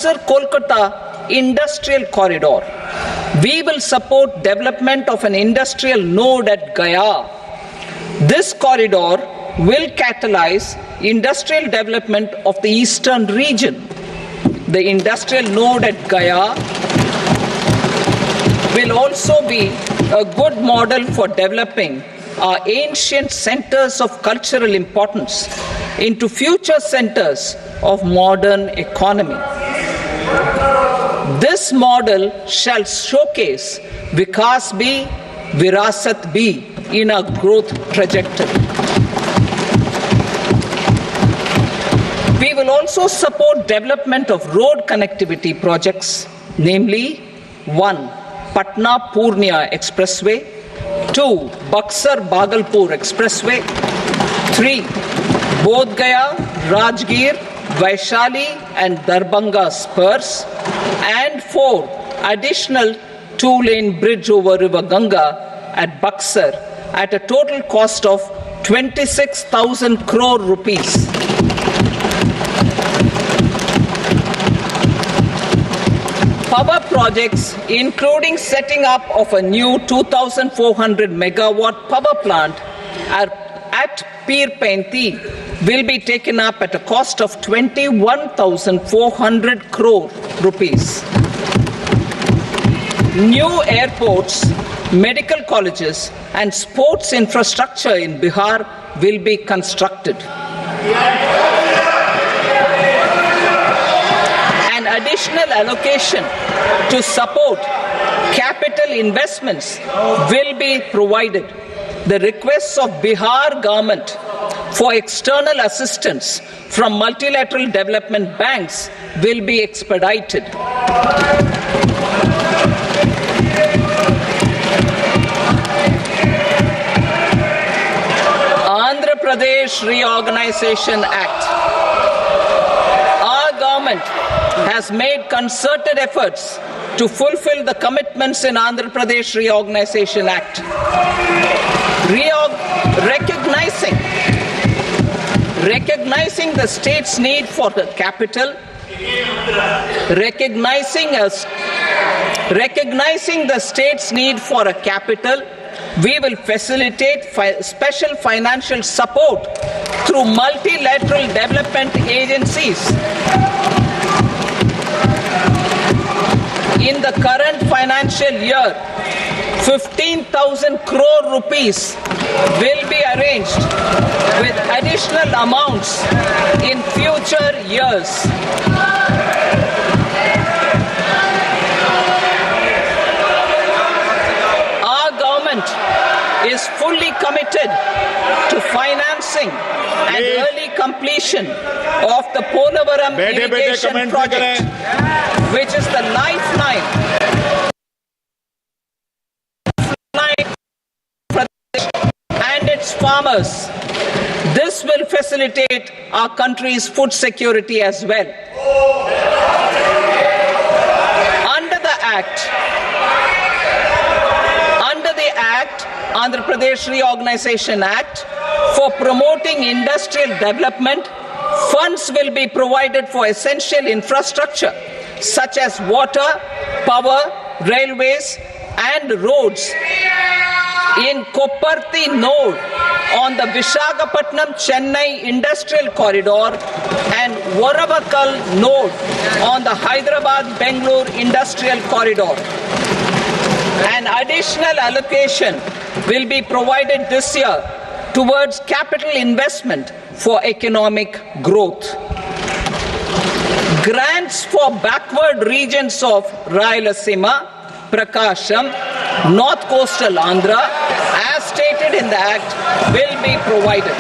Kolkata industrial corridor. We will support development of an industrial node at Gaya. This corridor will catalyze industrial development of the eastern region. The industrial node at Gaya will also be a good model for developing our ancient centers of cultural importance into future centers of modern economy. This model shall showcase Vikas B, Virasat B in a growth trajectory. We will also support development of road connectivity projects, namely 1. Patna Purnia Expressway, 2. Buxar Bhagalpur Expressway, 3. Bodh Gaya, Rajgir, Vaishali and Darbhanga spurs, and 4. Additional 2-lane bridge over River Ganga at Buxar at a total cost of 26,000 crore rupees. Power projects, including setting up of a new 2,400 megawatt power plant at Pir Painti, will be taken up at a cost of 21,400 crore rupees. New airports, medical colleges, and sports infrastructure in Bihar will be constructed. An additional allocation to support capital investments will be provided. The requests of Bihar government for external assistance from multilateral development banks will be expedited. Andhra Pradesh Reorganization Act. Our government has made concerted efforts to fulfill the commitments in Andhra Pradesh Reorganization Act. Recognizing the state's need for the capital, recognizing the state's need for a capital, we will facilitate special financial support through multilateral development agencies. In the current financial year, 15,000 crore rupees will be arranged with additional amounts in future years. Our government is fully committed to financing and early completion of the Polavaram irrigation project, which is the lifeline and its farmers. This will facilitate our country's food security as well. Under the Andhra Pradesh Reorganization Act, for promoting industrial development, funds will be provided for essential infrastructure such as water, power, railways and roads. In Kopparthi node on the Visakhapatnam-Chennai industrial corridor and Varavakal node on the Hyderabad-Bangalore industrial corridor. An additional allocation will be provided this year towards capital investment for economic growth. Grants for backward regions of Rayalaseema, Prakasham, North Coastal Andhra, as stated in the Act, will be provided.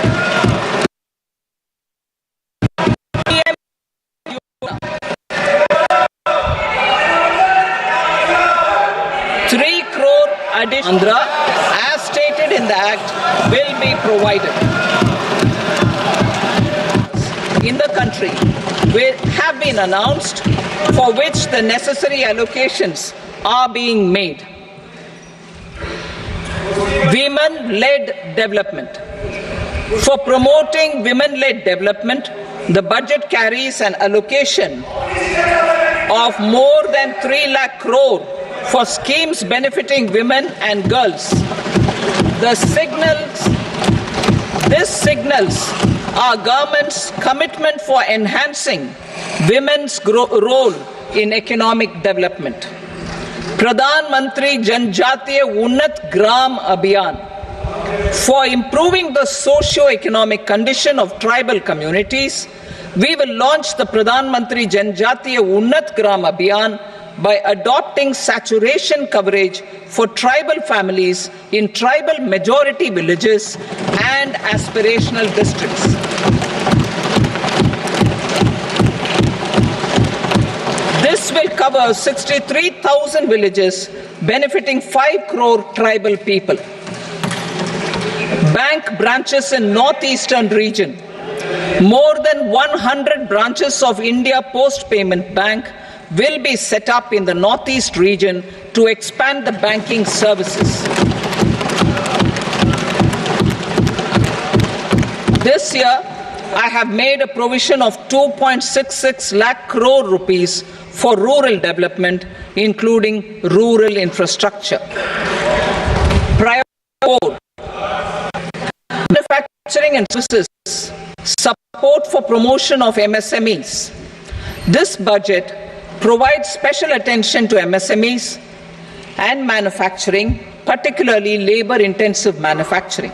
3 crore additional Andhra, as stated in the Act, will be provided. In the country will have been announced, for which the necessary allocations are being made. Women-led development. For promoting women-led development, the budget carries an allocation of more than 3 lakh crore for schemes benefiting women and girls. This signals our government's commitment for enhancing women's role in economic development. Pradhan Mantri Janjatiya Unnat Gram Abhiyan for improving the socio-economic condition of tribal communities. We will launch the Pradhan Mantri Janjatiya Unnat Gram Abhiyan by adopting saturation coverage for tribal families in tribal majority villages and aspirational districts. This will cover 63,000 villages benefiting 5 crore tribal people. Bank branches in northeastern region. More than 100 branches of India Post Payment Bank will be set up in the northeast region to expand the banking services. This year, I have made a provision of 2.66 lakh crore rupees for rural development, including rural infrastructure. Manufacturing and services, support for promotion of MSMEs. This budget provides special attention to MSMEs and manufacturing, particularly labor-intensive manufacturing.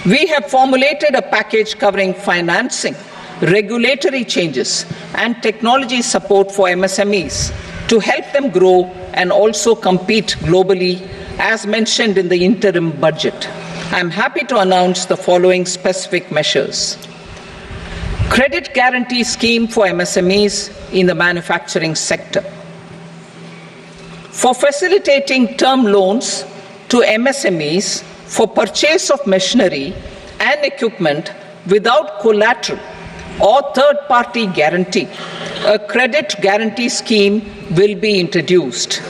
We have formulated a package covering financing, regulatory changes, and technology support for MSMEs to help them grow and also compete globally, as mentioned in the interim budget. I am happy to announce the following specific measures. Credit guarantee scheme for MSMEs in the manufacturing sector. For facilitating term loans to MSMEs for purchase of machinery and equipment without collateral or third-party guarantee, a credit guarantee scheme will be introduced.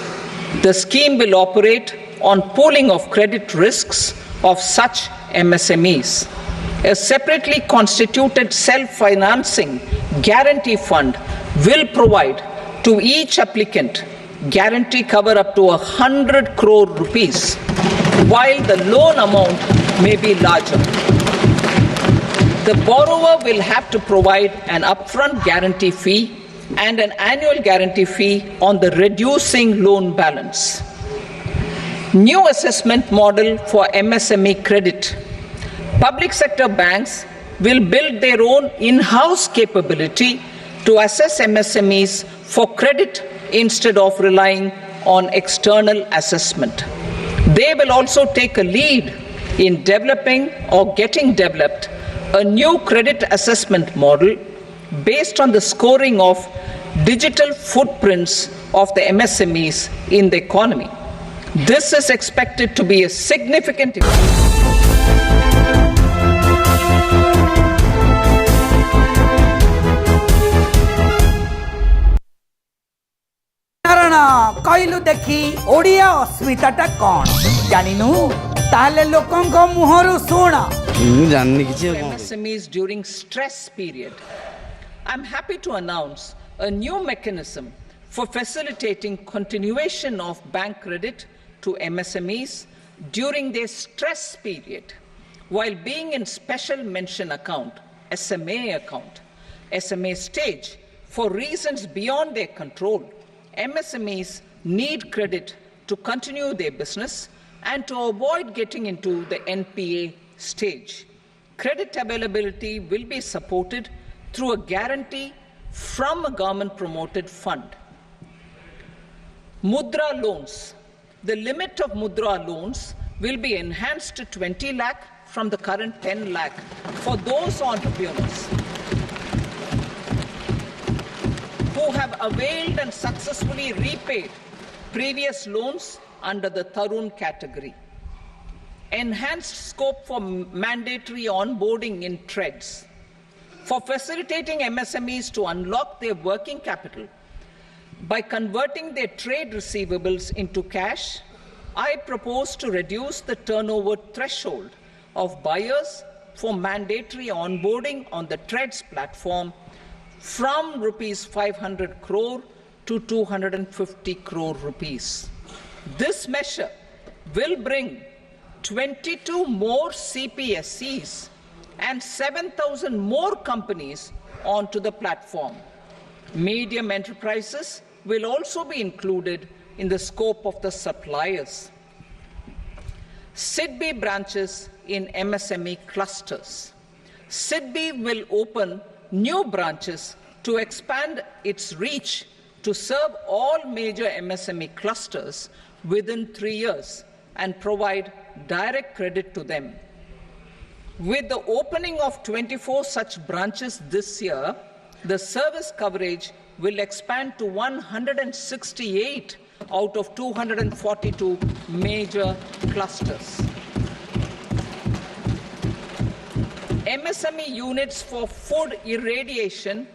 The scheme will operate on pooling of credit risks of such MSMEs. A separately constituted self-financing guarantee fund will provide to each applicant guarantee cover up to 100 crore rupees, while the loan amount may be larger. The borrower will have to provide an upfront guarantee fee and an annual guarantee fee on the reducing loan balance. New assessment model for MSME credit. Public sector banks will build their own in-house capability to assess MSMEs for credit instead of relying on external assessment. They will also take a lead in developing or getting developed a new credit assessment model based on the scoring of digital footprints of the MSMEs in the economy. This is expected to be a significant कहलु देखी ओडिया अस्मिताटा कौन जानिनु ताले लोकंक मुहरु सुण MSMEs during stress period. I'm happy to announce a new mechanism for facilitating continuation of bank credit to MSMEs during their stress period while being in special mention account, SMA stage for reasons beyond their control. MSMEs need credit to continue their business and to avoid getting into the NPA stage. Credit availability will be supported through a guarantee from a government-promoted fund. Mudra loans. The limit of Mudra loans will be enhanced to 20 lakh from the current 10 lakh for those entrepreneurs who have availed and successfully repaid previous loans under the Tarun category. Enhanced scope for mandatory onboarding in trades. For facilitating MSMEs to unlock their working capital by converting their trade receivables into cash, I propose to reduce the turnover threshold of buyers for mandatory onboarding on the trades platform from rupees 500 crore to 250 crore rupees. This measure will bring 22 more CPSCs and 7,000 more companies onto the platform. Medium enterprises will also be included in the scope of the suppliers. SIDBI branches in MSME clusters. SIDBI will open new branches to expand its reach to serve all major MSME clusters within 3 years and provide direct credit to them. With the opening of 24 such branches this year, the service coverage will expand to 168 out of 242 major clusters. MSME units for food irradiation,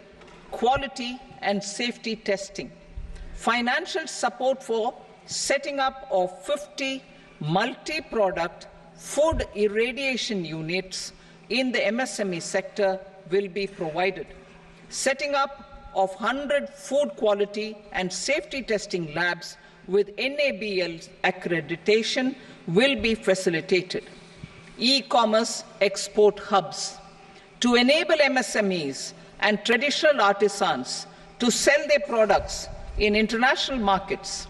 quality and safety testing. Financial support for setting up of 50 multi-product food irradiation units in the MSME sector will be provided. Setting up of 100 food quality and safety testing labs with NABL accreditation will be facilitated. E-commerce export hubs to enable MSMEs and traditional artisans to sell their products in international markets.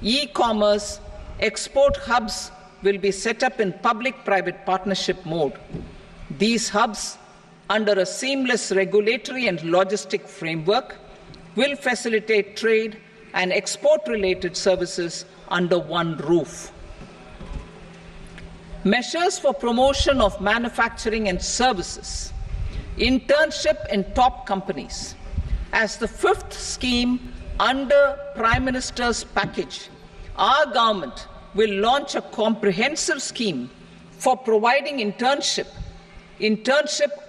E-commerce export hubs will be set up in public-private partnership mode. These hubs, under a seamless regulatory and logistic framework, will facilitate trade and export-related services under one roof. Measures for promotion of manufacturing and services. Internship in top companies. As the fifth scheme under Prime Minister's package, our government will launch a comprehensive scheme for providing internship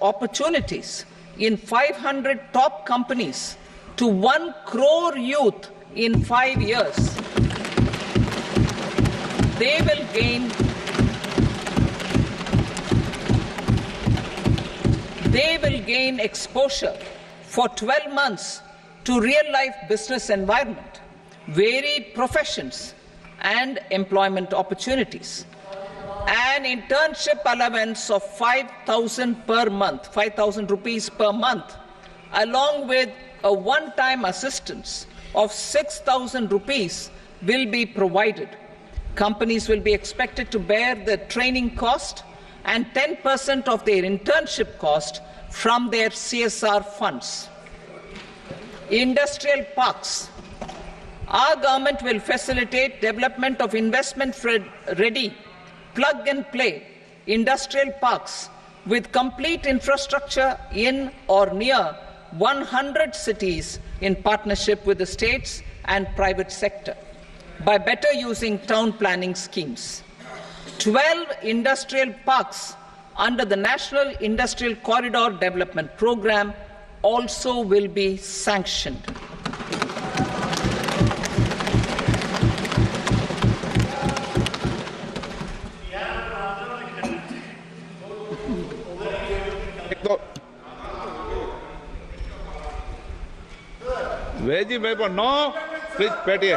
opportunities in 500 top companies to 1 crore youth in 5 years. They will gain exposure for 12 months to real-life business environment, varied professions, and employment opportunities. An internship allowance of 5,000 per month, 5,000 rupees per month, along with a one-time assistance of 6,000 rupees will be provided. Companies will be expected to bear the training cost and 10% of their internship cost from their CSR funds. Industrial parks. Our government will facilitate development of investment-ready, plug-and-play industrial parks with complete infrastructure in or near 100 cities in partnership with the states and private sector by better using town planning schemes. 12 industrial parks under the National Industrial Corridor Development Program also will be sanctioned. Veggie paper, no. Please, Petty.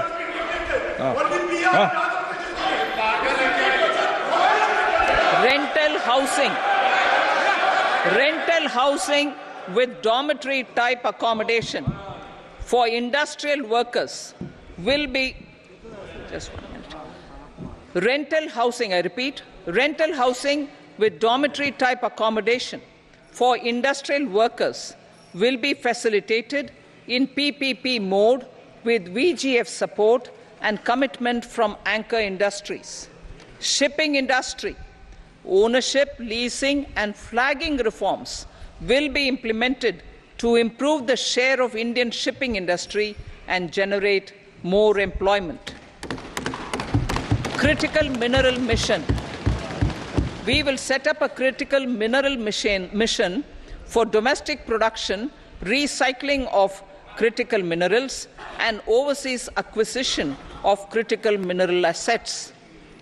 Rental housing with dormitory type accommodation for industrial workers will be, just 1 minute. Rental housing, I repeat, rental housing with dormitory type accommodation for industrial workers will be facilitated in PPP mode with VGF support and commitment from anchor industries. Shipping industry, ownership, leasing and flagging reforms will be implemented to improve the share of Indian shipping industry and generate more employment. Critical mineral mission. We will set up a critical mineral mission for domestic production, recycling of critical minerals and overseas acquisition of critical mineral assets.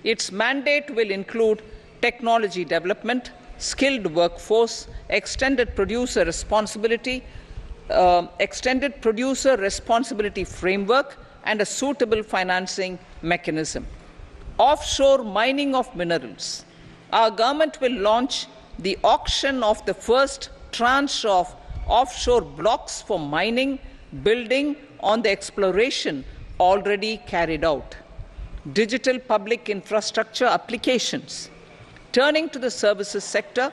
Its mandate will include technology development, skilled workforce, extended producer responsibility, extended producer responsibility framework and a suitable financing mechanism. Offshore mining of minerals. Our government will launch the auction of the first tranche of offshore blocks for mining, building on the exploration already carried out. Digital public infrastructure applications. Turning to the services sector,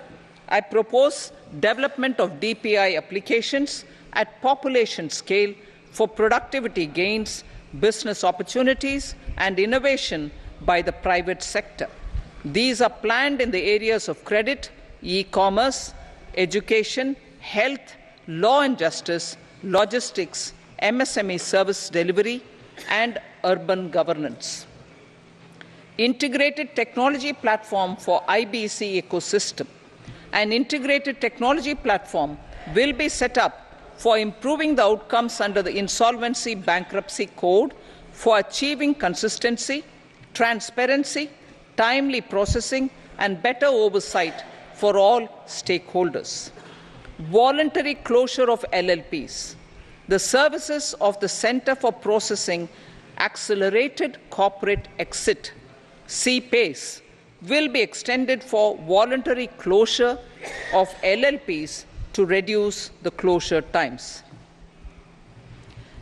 I propose development of DPI applications at population scale for productivity gains, business opportunities, and innovation by the private sector. These are planned in the areas of credit, e-commerce, education, health, law and justice, logistics, MSME service delivery, and urban governance. Integrated technology platform for IBC ecosystem. An integrated technology platform will be set up for improving the outcomes under the Insolvency Bankruptcy Code for achieving consistency, transparency, timely processing, and better oversight for all stakeholders. Voluntary closure of LLPs. The services of the Center for Processing Accelerated Corporate Exit, CPACE, will be extended for voluntary closure of LLPs to reduce the closure times.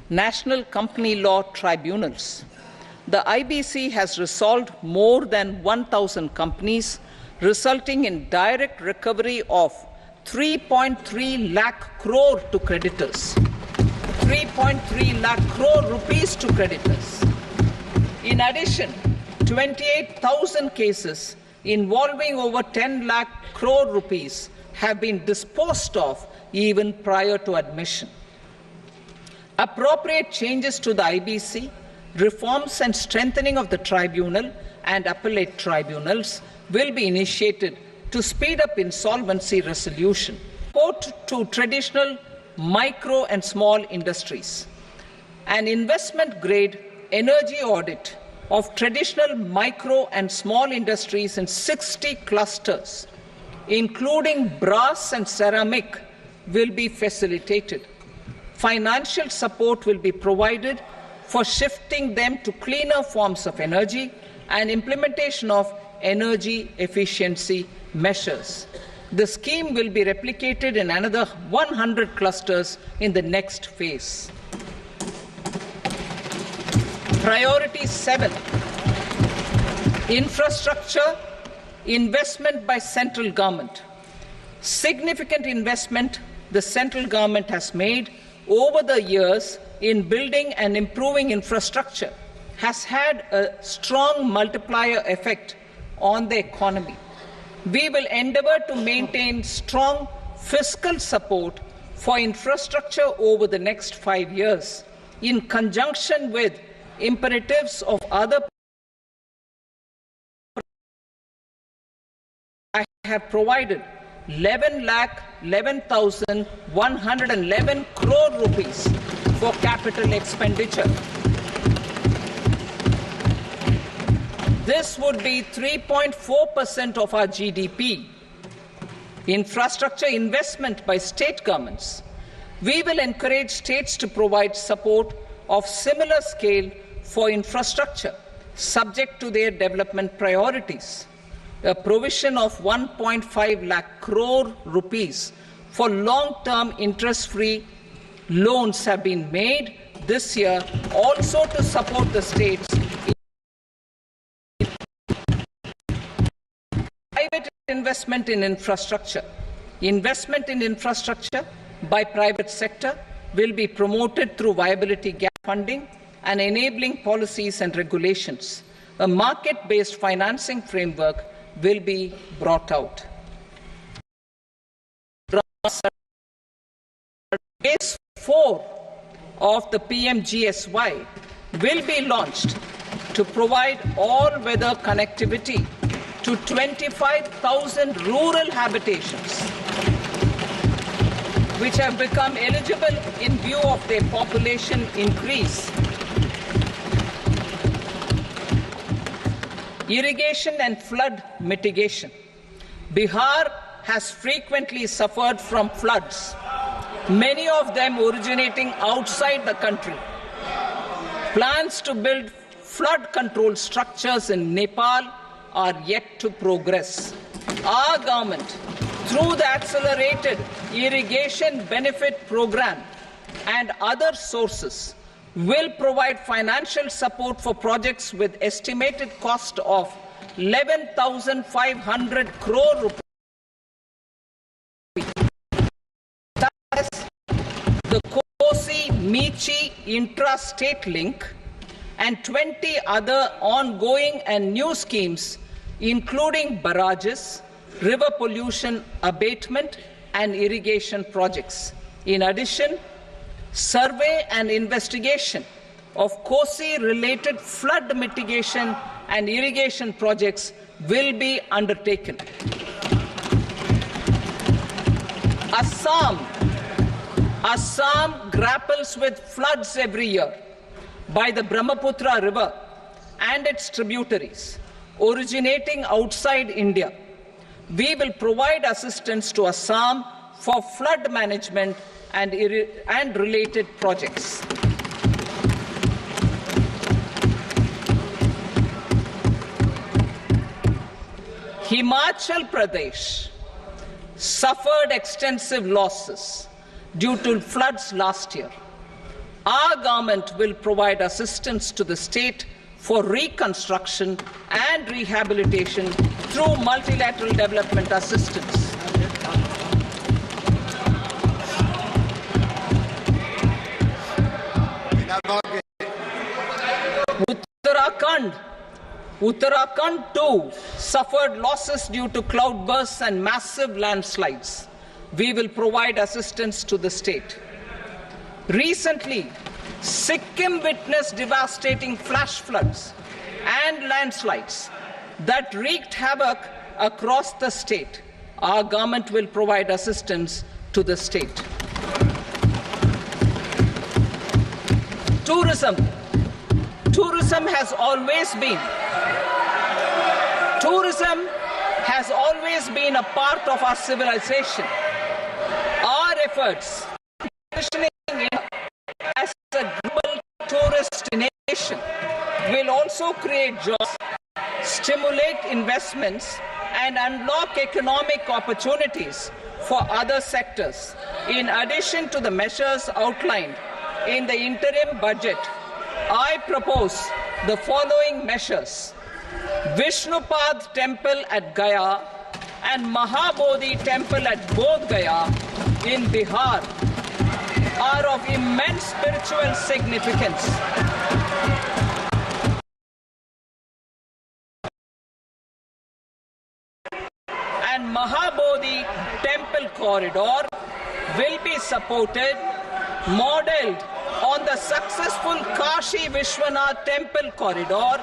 National Company Law Tribunals. The IBC has resolved more than 1,000 companies, resulting in direct recovery of 3.3 lakh crore to creditors. 3.3 lakh crore rupees to creditors. In addition, 28,000 cases involving over 10 lakh crore rupees have been disposed of even prior to admission. Appropriate changes to the IBC, reforms and strengthening of the tribunal and appellate tribunals will be initiated to speed up insolvency resolution. Support to traditional micro and small industries. An investment-grade energy audit of traditional micro and small industries in 60 clusters, including brass and ceramic, will be facilitated. Financial support will be provided for shifting them to cleaner forms of energy and implementation of energy efficiency measures. The scheme will be replicated in another 100 clusters in the next phase. Priority 7, infrastructure investment by central government. Significant investment the central government has made over the years in building and improving infrastructure has had a strong multiplier effect on the economy. We will endeavour to maintain strong fiscal support for infrastructure over the next 5 years in conjunction with imperatives of other. I have provided 11,11,111 crore rupees for capital expenditure. This would be 3.4% of our GDP. Infrastructure investment by state governments. We will encourage states to provide support of similar scale for infrastructure, subject to their development priorities. A provision of 1.5 lakh crore rupees for long-term interest-free loans have been made this year also to support the states. Private investment in infrastructure. Investment in infrastructure by private sector will be promoted through viability gap funding and enabling policies and regulations. A market-based financing framework will be brought out. Phase 4 of the PMGSY will be launched to provide all-weather connectivity to 25,000 rural habitations, which have become eligible in view of their population increase. Irrigation and flood mitigation. Bihar has frequently suffered from floods. many of them originating outside the country. Plans to build flood control structures in Nepal are yet to progress. Our government, through the Accelerated Irrigation Benefit Program and other sources, will provide financial support for projects with estimated cost of 11,500 crore rupees. That is the Kosi-Michi intra-state link and 20 other ongoing and new schemes, including barrages, river pollution abatement and irrigation projects. In addition, survey and investigation of Kosi-related flood mitigation and irrigation projects will be undertaken. Assam grapples with floods every year by the Brahmaputra River and its tributaries originating outside India. We will provide assistance to Assam for flood management and related projects. Himachal Pradesh suffered extensive losses due to floods last year. Our government will provide assistance to the state for reconstruction and rehabilitation through multilateral development assistance. Uttarakhand too suffered losses due to cloudbursts and massive landslides. We will provide assistance to the state. Recently, Sikkim witnessed devastating flash floods and landslides that wreaked havoc across the state. Our government will provide assistance to the state. Tourism has always been a part of our civilization. Our efforts positioning India as a global tourist destination will also create jobs, stimulate investments, and unlock economic opportunities for other sectors. In addition to the measures outlined in the interim budget, I propose the following measures. Vishnupad Temple at Gaya and Mahabodhi Temple at Bodh Gaya in Bihar are of immense spiritual significance. And Mahabodhi Temple corridor will be supported, modeled on the successful Kashi Vishwanath Temple corridor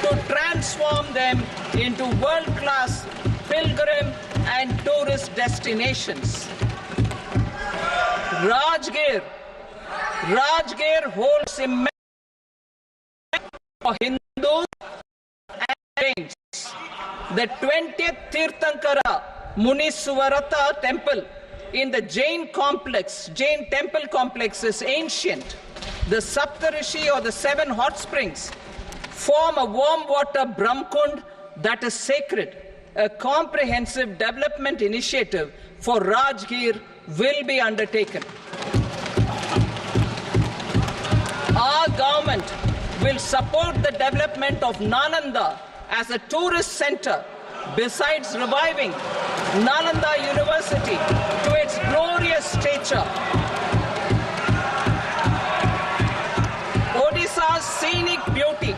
to transform them into world-class pilgrim and tourist destinations. Rajgir holds immense for Hindus and Jains. The 20th Tirthankara Muniswarata temple in the Jain temple complex is ancient. The Saptarishi or the 7 hot springs form a warm water Brahmkund that is sacred. A comprehensive development initiative for Rajgir will be undertaken. Our government will support the development of Nalanda as a tourist center, besides reviving Nalanda University to its glorious stature. Odisha's scenic beauty,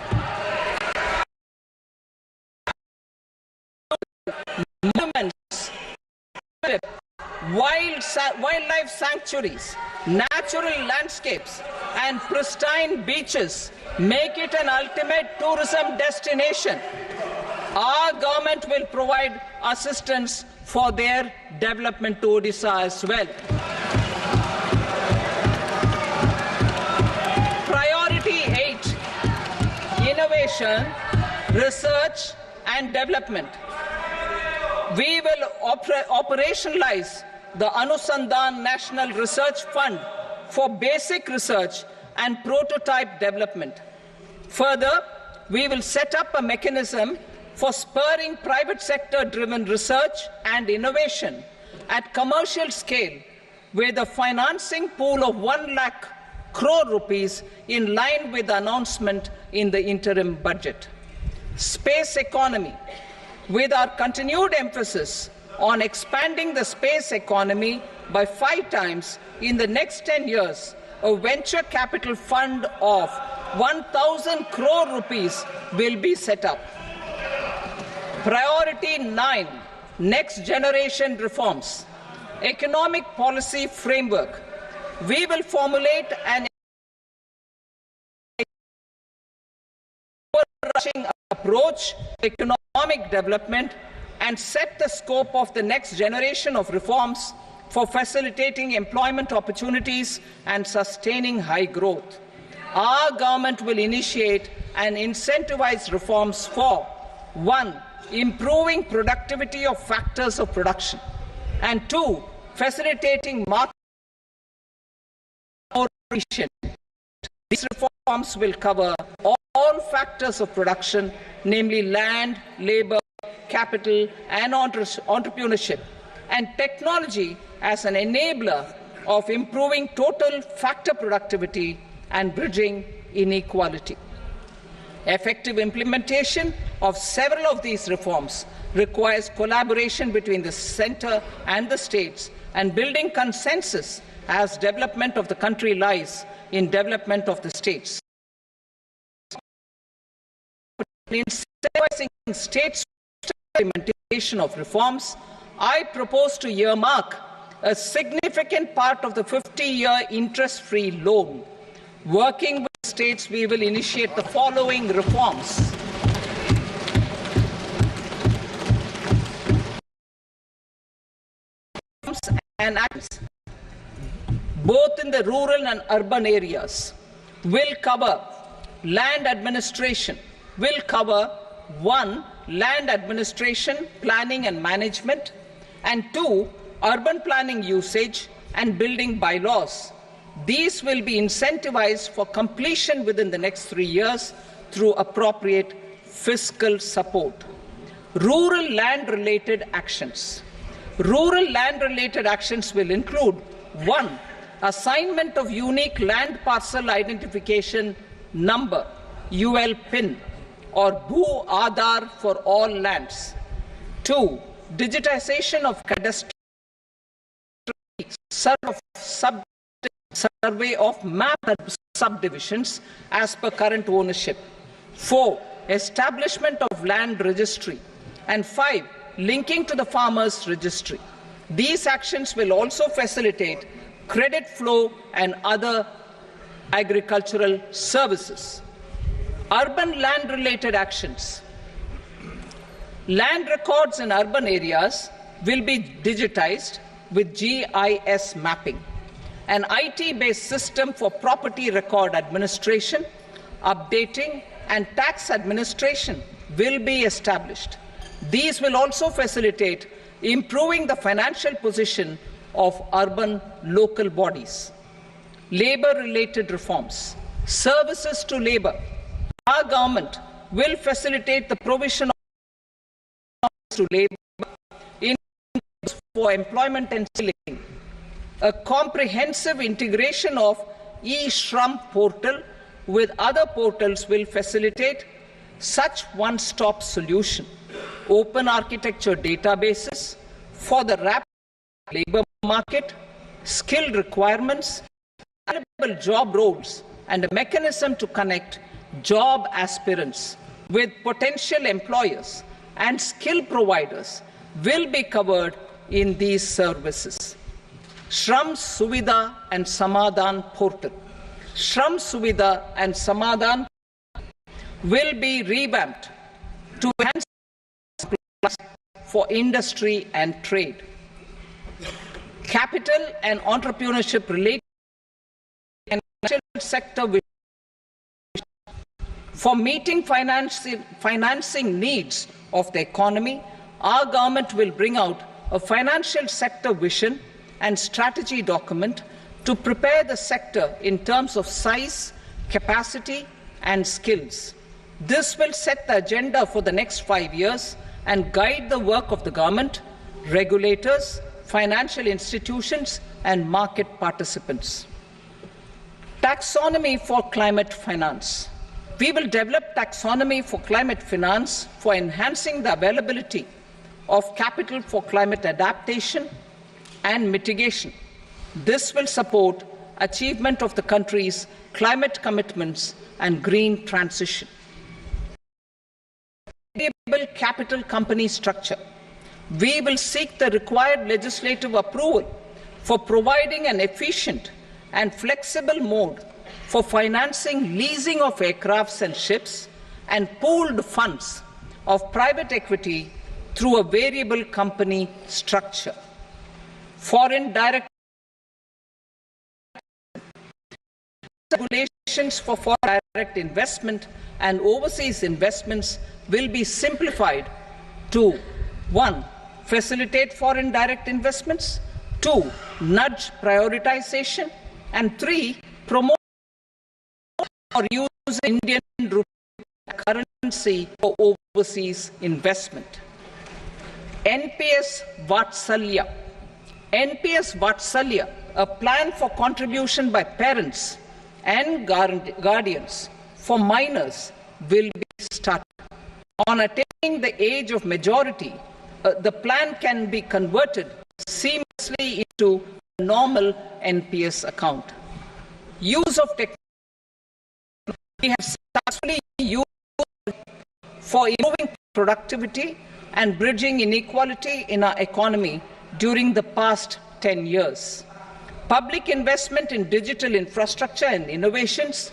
monuments, wildlife sanctuaries, natural landscapes, and pristine beaches make it an ultimate tourism destination. Our government will provide assistance for their development to Odisha as well. Priority 8, innovation, research and development. We will operationalize the Anusandhan National Research Fund for basic research and prototype development. Further, we will set up a mechanism for spurring private sector-driven research and innovation at commercial scale with a financing pool of 1 lakh crore rupees in line with the announcement in the interim budget. Space economy. With our continued emphasis on expanding the space economy by 5 times in the next 10 years, a venture capital fund of 1,000 crore rupees will be set up. Priority 9, next generation reforms. Economic policy framework. We will formulate an overarching approach to economic development and set the scope of the next generation of reforms for facilitating employment opportunities and sustaining high growth. Our government will initiate and incentivize reforms for 1. Improving productivity of factors of production, and 2. Facilitating market more efficient. These reforms will cover all factors of production, namely land, labor, capital, and entrepreneurship, and technology as an enabler of improving total factor productivity and bridging inequality. Effective implementation of several of these reforms requires collaboration between the centre and the states, and building consensus as development of the country lies in development of the states. In incentivizing states' implementation of reforms, I propose to earmark a significant part of the 50-year interest-free loan. Working with states, we will initiate the following reforms. And acts, both in the rural and urban areas, will cover land administration, will cover 1. Land administration, planning and management, and 2. Urban planning usage and building bylaws. These will be incentivized for completion within the next 3 years through appropriate fiscal support. Rural land-related actions. Rural land-related actions will include 1. Assignment of unique land parcel identification number, UL PIN, or Bhu Aadhaar for all lands. 2. Digitization of cadastral survey of map subdivisions as per current ownership. 4. Establishment of land registry. And 5. Linking to the farmers registry. These actions will also facilitate credit flow and other agricultural services. Urban land-related actions. Land records in urban areas will be digitized with GIS mapping. An IT-based system for property record administration, updating, and tax administration will be established. These will also facilitate improving the financial position of urban local bodies. Labor-related reforms. Services to labor. Our government will facilitate the provision of to labor in for employment and skilling. A comprehensive integration of e-Shram portal with other portals will facilitate such one-stop solution. Open architecture databases for the rapid labor market, skill requirements, available job roles, and a mechanism to connect job aspirants with potential employers and skill providers will be covered in these services. Shram Suvidha and Samadhan portal. Shram Suvidha and Samadhan will be revamped to enhance for industry and trade. Capital and entrepreneurship related financial sector for meeting financing needs of the economy, our government will bring out a financial sector vision and strategy document to prepare the sector in terms of size, capacity, and skills. This will set the agenda for the next 5 years and guide the work of the government, regulators, financial institutions, and market participants. Taxonomy for climate finance. We will develop taxonomy for climate finance for enhancing the availability of capital for climate adaptation and mitigation. This will support achievement of the country's climate commitments and green transition. Capital company structure. We will seek the required legislative approval for providing an efficient and flexible mode for financing leasing of aircrafts and ships and pooled funds of private equity through a variable company structure. Foreign direct regulations for foreign direct investment and overseas investments will be simplified to 1. Facilitate foreign direct investments, 2. Nudge prioritization, and 3. Promote or use Indian rupee currency for overseas investment. NPS Vatsalya. NPS Vatsalya, a plan for contribution by parents and guardians for minors, will be started. On attaining the age of majority, the plan can be converted seamlessly into a normal NPS account. Use of technology. We have successfully used for improving productivity and bridging inequality in our economy during the past 10 years. Public investment in digital infrastructure and innovations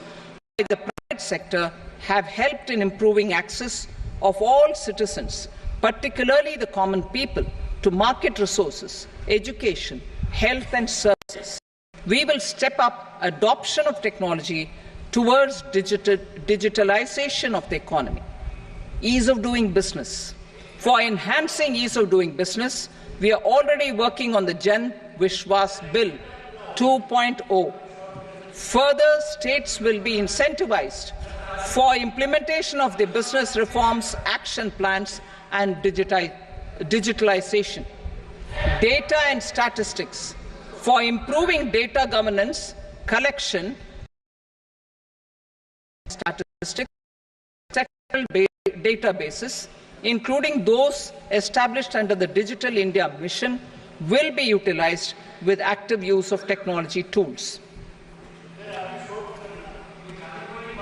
by the private sector have helped in improving access of all citizens, particularly the common people, to market resources, education, health and services. We will step up adoption of technology towards digitalization of the economy. Ease of doing business. For enhancing ease of doing business, we are already working on the Jan Vishwas Bill 2.0. Further, states will be incentivized for implementation of the business reforms, action plans, and digitalization. Data and statistics. For improving data governance, collection, statistics, databases, including those established under the Digital India Mission, will be utilized with active use of technology tools.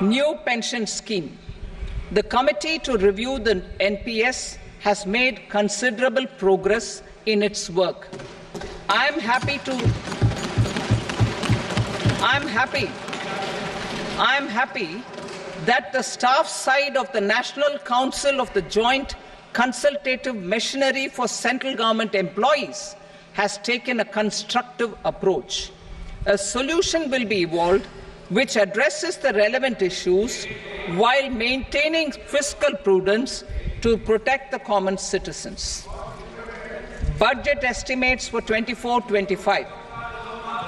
New pension scheme. The committee to review the NPS has made considerable progress in its work. I am happy that the staff side of the National Council of the Joint Consultative Machinery for Central Government Employees has taken a constructive approach. A solution will be evolved which addresses the relevant issues while maintaining fiscal prudence to protect the common citizens. Budget estimates for 24-25.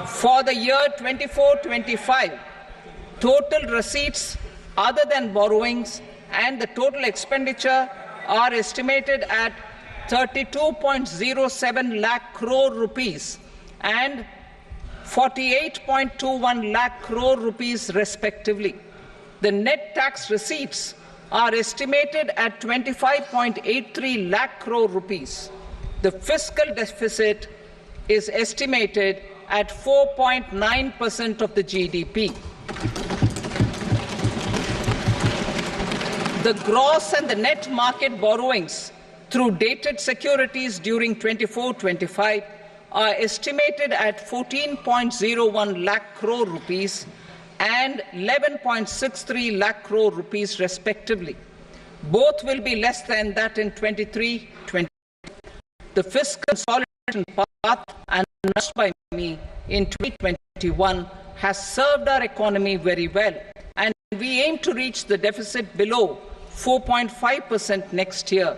For the year 24-25, total receipts other than borrowings and the total expenditure are estimated at 32.07 lakh crore rupees and 48.21 lakh crore rupees respectively. The net tax receipts are estimated at 25.83 lakh crore rupees. The fiscal deficit is estimated at 4.9% of the GDP. The gross and the net market borrowings through dated securities during 24-25 are estimated at 14.01 lakh crore rupees and 11.63 lakh crore rupees respectively. Both will be less than that in 23-24. The fiscal consolidation path announced by me in 2021 has served our economy very well, and we aim to reach the deficit below 4.5% next year.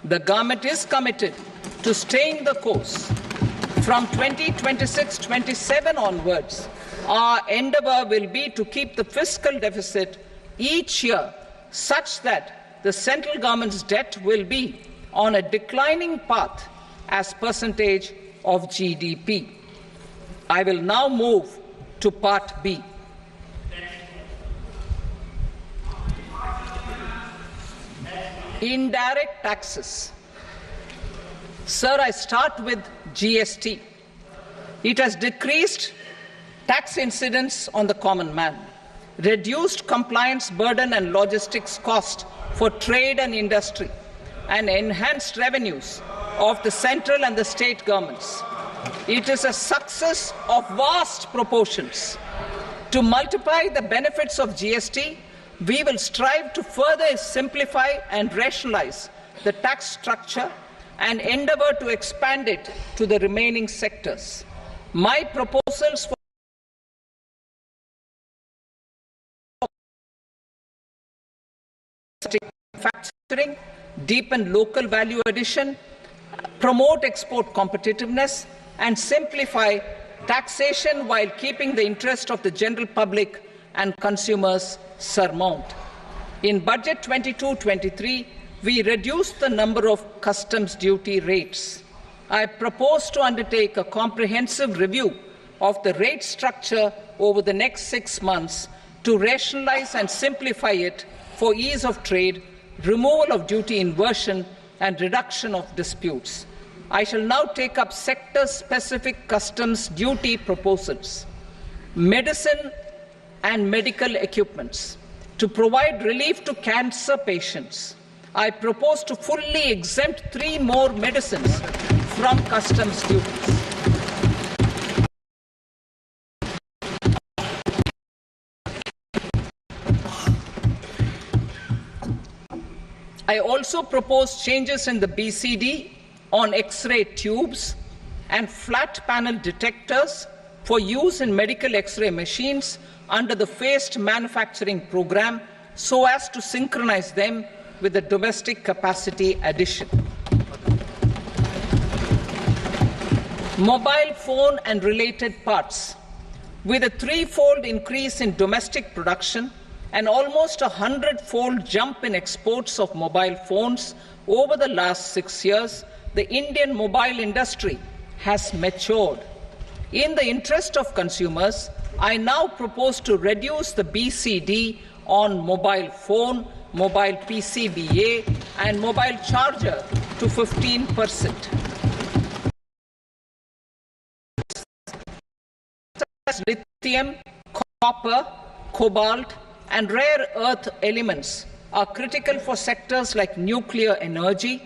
The government is committed to staying the course From 2026-27 onwards, our endeavour will be to keep the fiscal deficit each year such that the central government's debt will be on a declining path as percentage of GDP. I will now move to Part B. Indirect taxes. Sir, I start with GST. It has decreased tax incidence on the common man, reduced compliance burden and logistics cost for trade and industry, and enhanced revenues of the central and the state governments. It is a success of vast proportions. To multiply the benefits of GST, we will strive to further simplify and rationalize the tax structure and endeavour to expand it to the remaining sectors. My proposals for manufacturing, deepen local value addition, promote export competitiveness, and simplify taxation while keeping the interest of the general public and consumers surmount. In Budget 22-23, we reduced the number of customs duty rates. I propose to undertake a comprehensive review of the rate structure over the next 6 months to rationalize and simplify it for ease of trade, removal of duty inversion, and reduction of disputes. I shall now take up sector-specific customs duty proposals. Medicine and medical equipments. To provide relief to cancer patients, I propose to fully exempt 3 more medicines from customs duties. I also propose changes in the BCD on X-ray tubes and flat panel detectors for use in medical X-ray machines under the phased manufacturing program so as to synchronize them with the domestic capacity addition. Mobile phone and related parts. With a 3-fold increase in domestic production and almost a 100-fold jump in exports of mobile phones over the last 6 years, the Indian mobile industry has matured. In the interest of consumers, I now propose to reduce the BCD on mobile phone, mobile PCBA, and mobile charger to 15%. Lithium, copper, cobalt, and rare earth elements are critical for sectors like nuclear energy,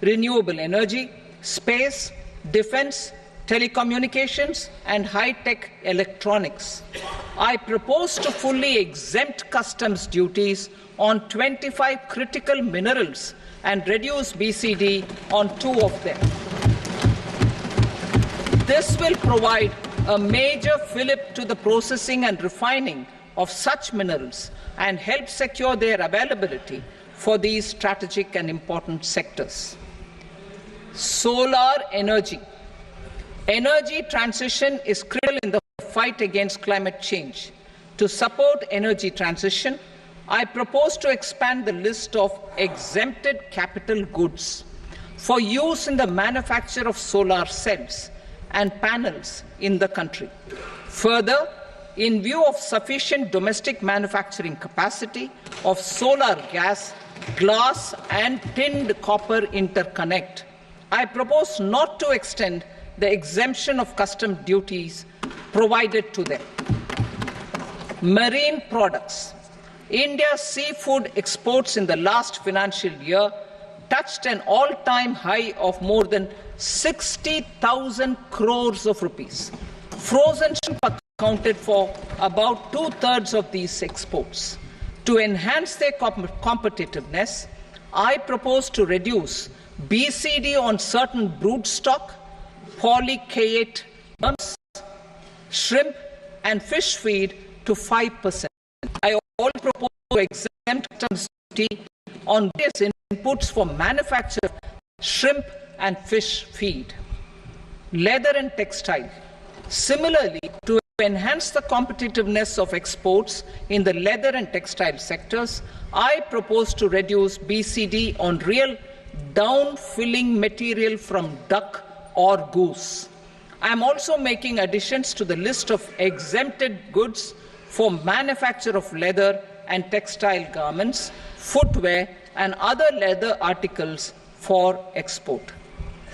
renewable energy, space, defense, telecommunications, and high-tech electronics. I propose to fully exempt customs duties on 25 critical minerals and reduce BCD on 2 of them. This will provide a major fillip to the processing and refining of such minerals and help secure their availability for these strategic and important sectors. Solar energy. Energy transition is critical in the fight against climate change. To support energy transition, I propose to expand the list of exempted capital goods for use in the manufacture of solar cells and panels in the country. Further, in view of sufficient domestic manufacturing capacity of solar gas, glass, and tinned copper interconnect, I propose not to extend the exemption of custom duties provided to them. Marine products. India's seafood exports in the last financial year touched an all-time high of more than 60,000 crores of rupees. Frozen shrimp accounted for about 2/3 of these exports. To enhance their competitiveness, I propose to reduce BCD on certain broodstock, polychaete worms, shrimp, and fish feed to 5%. I also propose to exempt customs duty on various inputs for manufacture of shrimp and fish feed. leather and textile. Similarly, to enhance the competitiveness of exports in the leather and textile sectors, I propose to reduce BCD on real down-filling material from duck or goose. I am also making additions to the list of exempted goods for manufacture of leather and textile garments, footwear, and other leather articles for export.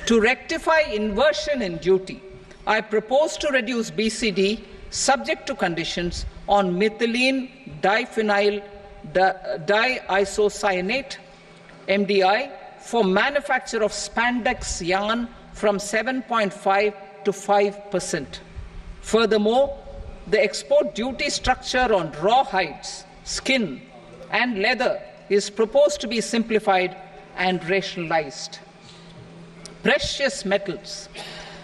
To rectify inversion in duty, I propose to reduce BCD subject to conditions on methylene diphenyl diisocyanate MDI for manufacture of spandex yarn from 7.5 to 5%. Furthermore, the export duty structure on raw hides, skin, and leather is proposed to be simplified and rationalized. Precious metals.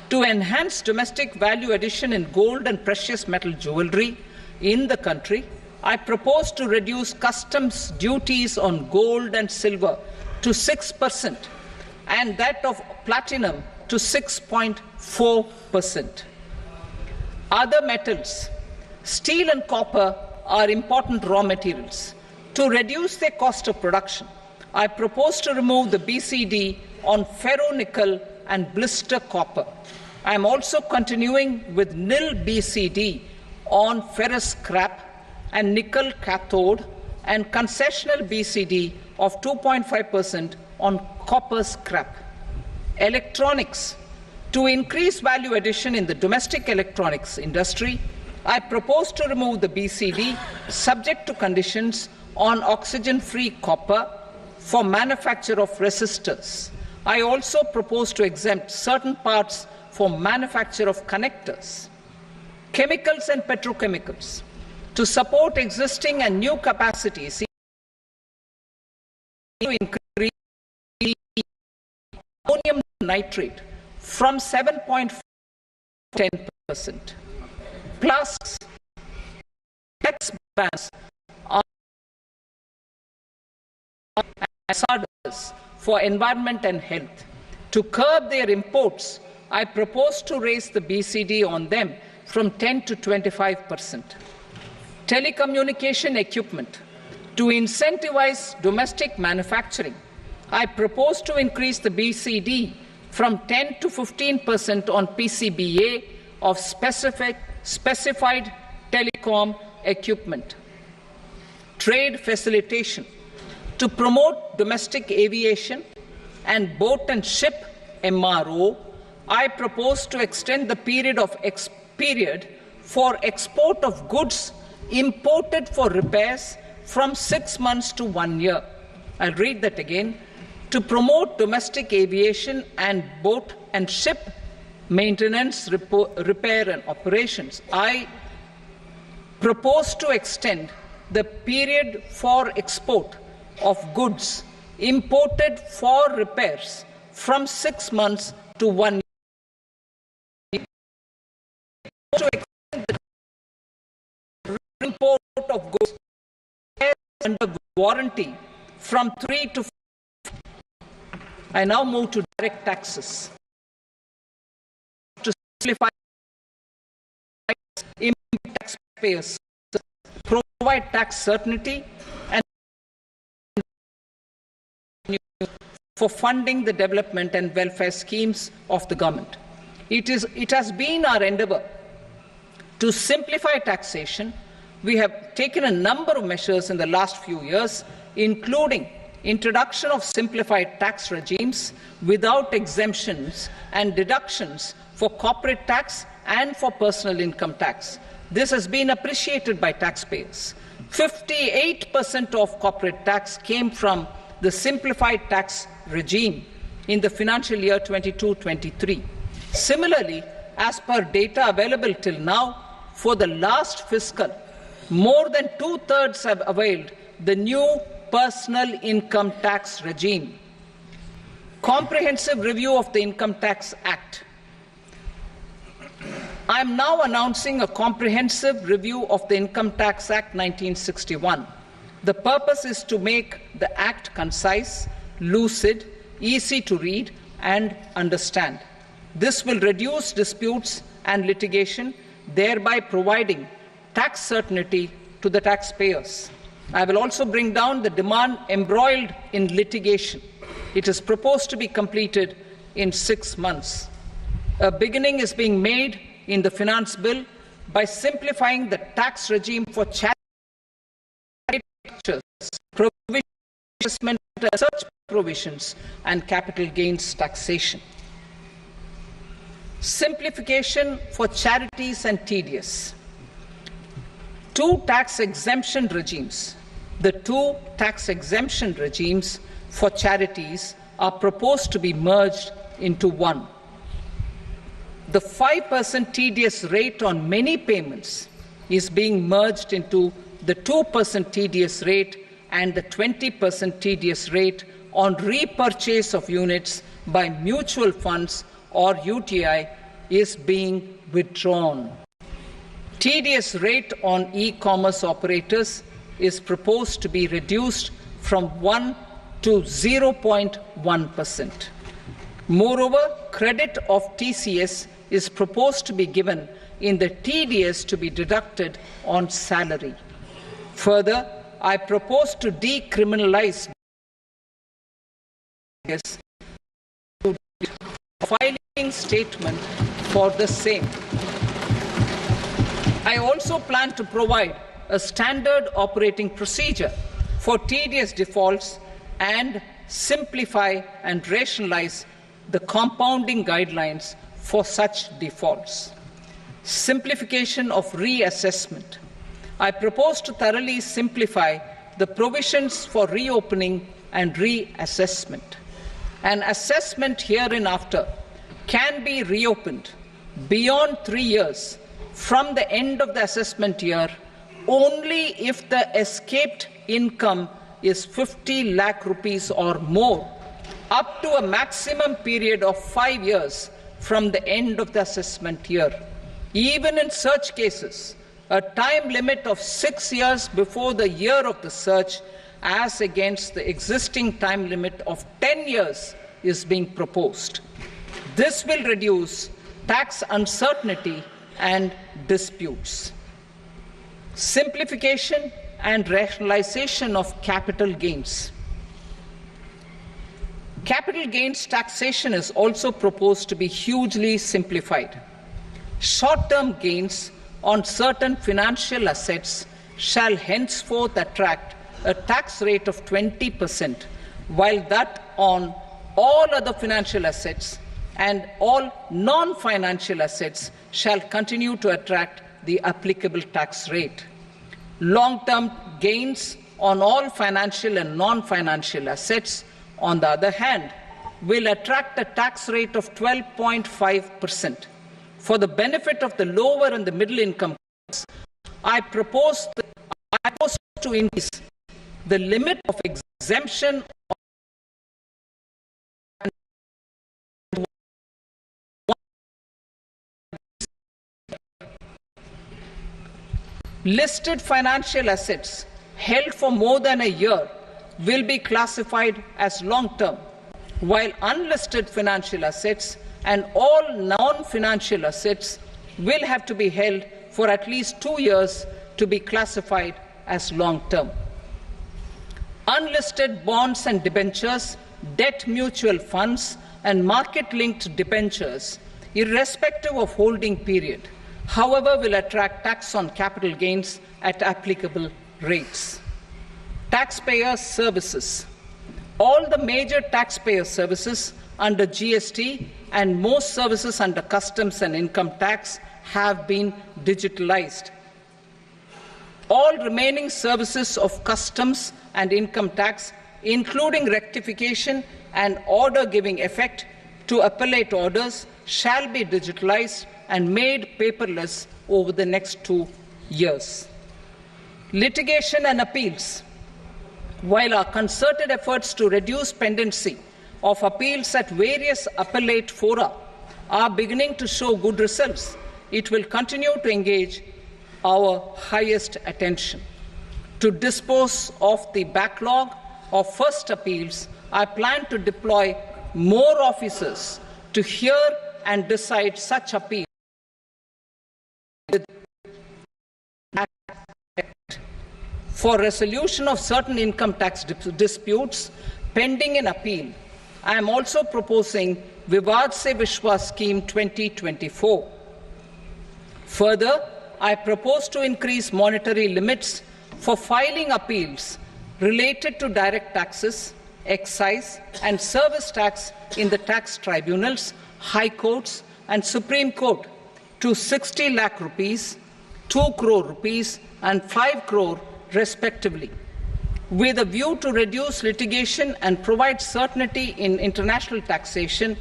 To enhance domestic value addition in gold and precious metal jewelry in the country, I propose to reduce customs duties on gold and silver to 6% and that of platinum to 6.4%. Other metals, steel and copper are important raw materials. To reduce their cost of production, I propose to remove the BCD on ferronickel and blister copper. I am also continuing with nil BCD on ferrous scrap and nickel cathode and concessional BCD of 2.5% on copper scrap. Electronics. To increase value addition in the domestic electronics industry, I propose to remove the BCD subject to conditions on oxygen-free copper for manufacture of resistors. I also propose to exempt certain parts for manufacture of connectors. Chemicals and petrochemicals. To support existing and new capacities, to increase ammonium nitrate from 7.5 to 10%. Plastics. Tax bans on hazardous for environment and health. To curb their imports, I propose to raise the BCD on them from 10 to 25%. Telecommunication equipment. To incentivize domestic manufacturing, I propose to increase the BCD from 10 to 15% on PCBA of specified telecom equipment. Trade facilitation. To promote domestic aviation and boat and ship MRO, I propose to extend the period for export of goods imported for repairs from 6 months to 1 year. I'll read that again. To promote domestic aviation and boat and ship maintenance, repair and operations, I propose to extend the period for export of goods imported for repairs from 6 months to 1 year. To extend the import of goods under warranty from 3 to 5. I now move to direct taxes. To simplify taxpayers, provide tax certainty, and for funding the development and welfare schemes of the government. It has been our endeavor to simplify taxation. We have taken a number of measures in the last few years, including introduction of simplified tax regimes without exemptions and deductions for corporate tax and for personal income tax. This has been appreciated by taxpayers. 58% of corporate tax came from the simplified tax regime in the financial year 22-23. Similarly, as per data available till now, for the last fiscal, more than 2/3 have availed the new personal income tax regime. Comprehensive review of the Income Tax Act. I am now announcing a comprehensive review of the Income Tax Act 1961. The purpose is to make the Act concise, lucid, easy to read and understand. This will reduce disputes and litigation, thereby providing tax certainty to the taxpayers. I will also bring down the demand embroiled in litigation. It is proposed to be completed in 6 months. A beginning is being made in the finance bill by simplifying the tax regime for charity structures, provision, research provisions, and capital gains taxation. Simplification for charities and TDS. Two tax exemption regimes. The two tax exemption regimes for charities are proposed to be merged into one. The 5% TDS rate on many payments is being merged into the 2% TDS rate, and the 20% TDS rate on repurchase of units by mutual funds or UTI is being withdrawn. TDS rate on e-commerce operators is proposed to be reduced from 1 to 0.1%. Moreover, credit of TCS is proposed to be given in the TDS to be deducted on salary. Further, I propose to decriminalize filing statement for the same. I also plan to provide a standard operating procedure for TDS defaults and simplify and rationalize the compounding guidelines for such defaults. Simplification of reassessment. I propose to thoroughly simplify the provisions for reopening and reassessment. An assessment hereinafter can be reopened beyond 3 years from the end of the assessment year only if the escaped income is 50 lakh rupees or more, up to a maximum period of 5 years from the end of the assessment year. Even in such cases, a time limit of 6 years before the year of the search, as against the existing time limit of 10 years, is being proposed. This will reduce tax uncertainty and disputes. Simplification and rationalization of capital gains. Capital gains taxation is also proposed to be hugely simplified. Short-term gains on certain financial assets shall henceforth attract a tax rate of 20%, while that on all other financial assets and all non-financial assets shall continue to attract the applicable tax rate. Long-term gains on all financial and non-financial assets, on the other hand, will attract a tax rate of 12.5%. For the benefit of the lower and the middle income class, I propose to increase the limit of exemption listed financial assets held for more than a year will be classified as long-term, while unlisted financial assets and all non-financial assets will have to be held for at least 2 years to be classified as long-term. Unlisted bonds and debentures, debt mutual funds, and market-linked debentures, irrespective of holding period, however, will attract tax on capital gains at applicable rates. Taxpayer services. All the major taxpayer services under GST and most services under customs and income tax have been digitalized. All remaining services of customs and income tax, including rectification and order giving effect to appellate orders, shall be digitalized and made paperless over the next 2 years. Litigation and appeals. While our concerted efforts to reduce pendency of appeals at various appellate fora are beginning to show good results, it will continue to engage our highest attention. To dispose of the backlog of first appeals, I plan to deploy more officers to hear and decide such appeal. For resolution of certain income tax disputes pending in appeal, I am also proposing Vivad Se Vishwas Scheme 2024. Further, I propose to increase monetary limits for filing appeals related to direct taxes, excise and service tax in the tax tribunals, high courts and Supreme Court to 60 lakh rupees, 2 crore rupees and 5 crore respectively, with a view to reduce litigation and provide certainty in international taxation.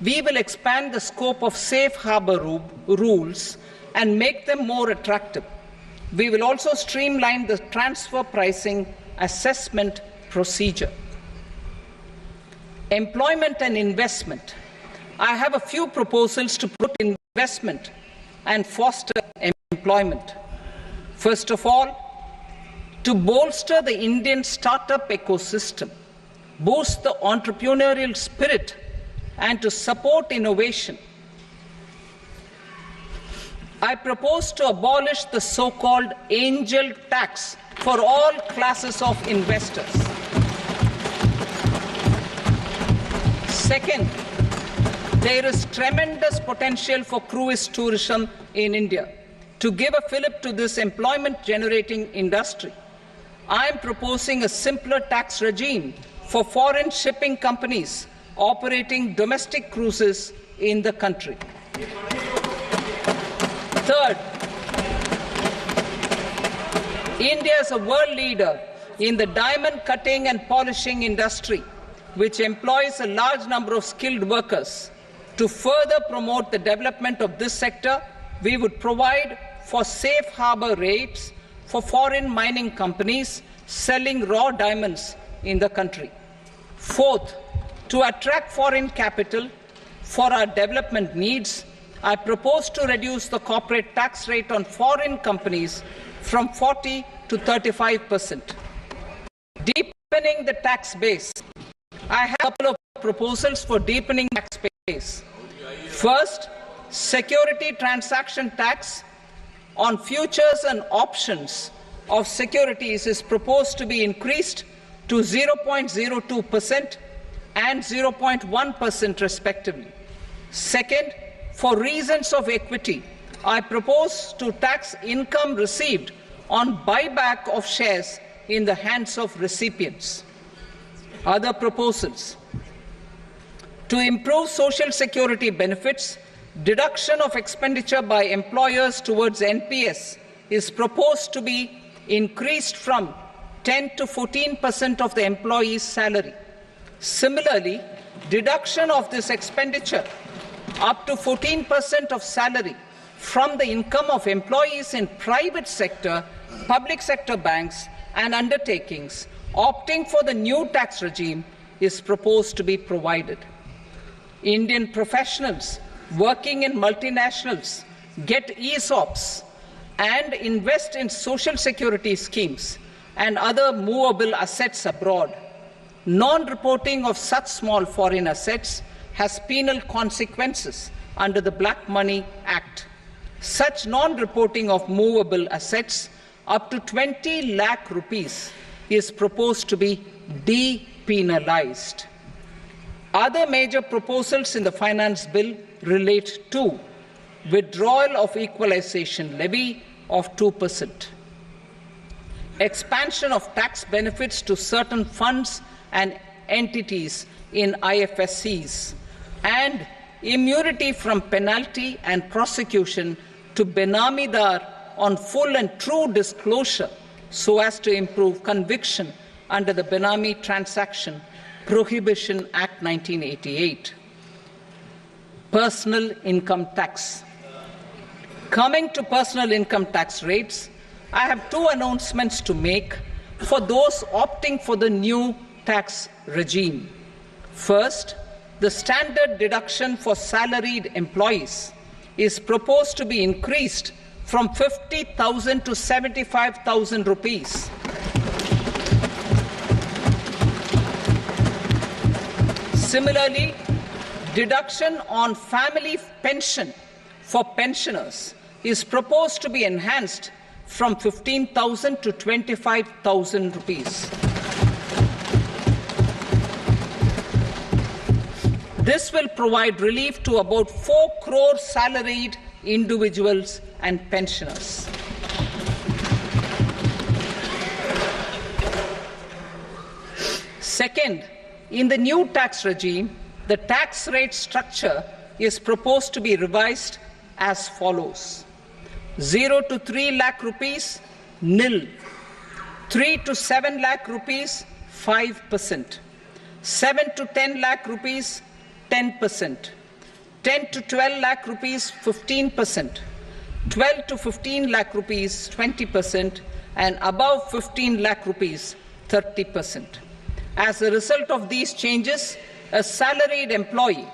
We will expand the scope of safe harbor rules and make them more attractive. We will also streamline the transfer pricing assessment procedure. Employment and investment. I have a few proposals to promote investment and foster employment. First of all, to bolster the Indian startup ecosystem, boost the entrepreneurial spirit, and to support innovation, I propose to abolish the so-called angel tax for all classes of investors. Second, there is tremendous potential for cruise tourism in India. To give a fillip to this employment-generating industry, I am proposing a simpler tax regime for foreign shipping companies operating domestic cruises in the country. Third, India is a world leader in the diamond cutting and polishing industry, which employs a large number of skilled workers. To further promote the development of this sector, we would provide for safe harbor rates for foreign mining companies selling raw diamonds in the country. Fourth, to attract foreign capital for our development needs, I propose to reduce the corporate tax rate on foreign companies from 40 to 35%. Deepening the tax base. I have a couple of proposals for deepening tax base. First, security transaction tax on futures and options of securities is proposed to be increased to 0.02% and 0.1% respectively. Second, for reasons of equity, I propose to tax income received on buyback of shares in the hands of recipients. Other proposals. To improve social security benefits, deduction of expenditure by employers towards NPS is proposed to be increased from 10 to 14% of the employee's salary. Similarly, deduction of this expenditure up to 14% of salary from the income of employees in private sector, public sector banks and undertakings opting for the new tax regime is proposed to be provided. Indian professionals working in multinationals get ESOPs and invest in social security schemes and other movable assets abroad. Non-reporting of such small foreign assets has penal consequences under the Black Money Act. Such non-reporting of movable assets up to 20 lakh rupees is proposed to be depenalized. Other major proposals in the finance bill relate to withdrawal of equalization levy of 2%, expansion of tax benefits to certain funds and entities in IFSCs, and immunity from penalty and prosecution to Benamidar on full and true disclosure so as to improve conviction under the Benami Transaction Prohibition Act 1988. Personal income tax. Coming to personal income tax rates, I have two announcements to make for those opting for the new tax regime. First, the standard deduction for salaried employees is proposed to be increased from 50,000 to 75,000 rupees. Similarly, deduction on family pension for pensioners is proposed to be enhanced from 15,000 to 25,000 rupees. This will provide relief to about 4 crore salaried individuals and pensioners. Second, in the new tax regime, the tax rate structure is proposed to be revised as follows: 0 to 3 lakh rupees, nil; 3 to 7 lakh rupees, 5%; 7 to 10 lakh rupees, 10%; 10 to 12 lakh rupees, 15%; 12 to 15 lakh rupees, 20%; and above 15 lakh rupees, 30%. As a result of these changes, a salaried employee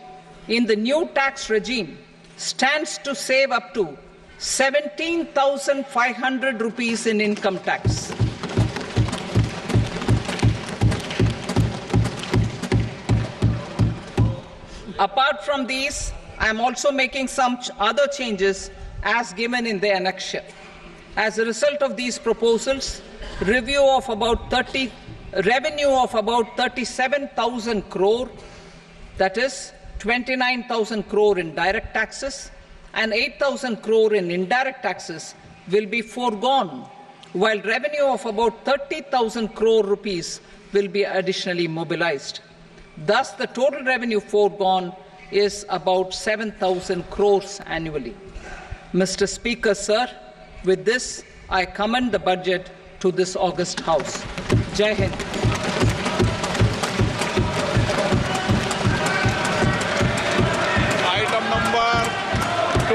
in the new tax regime stands to save up to 17,500 rupees in income tax. Apart from these, I am also making some other changes as given in the annexure. As a result of these proposals, revenue of about 37,000 crore, that is 29,000 crore in direct taxes and 8,000 crore in indirect taxes, will be foregone, while revenue of about 30,000 crore rupees will be additionally mobilized. Thus, the total revenue foregone is about 7,000 crores annually. Mr. Speaker, sir, with this, I commend the budget to this august House. Jai Hind. Item number 2.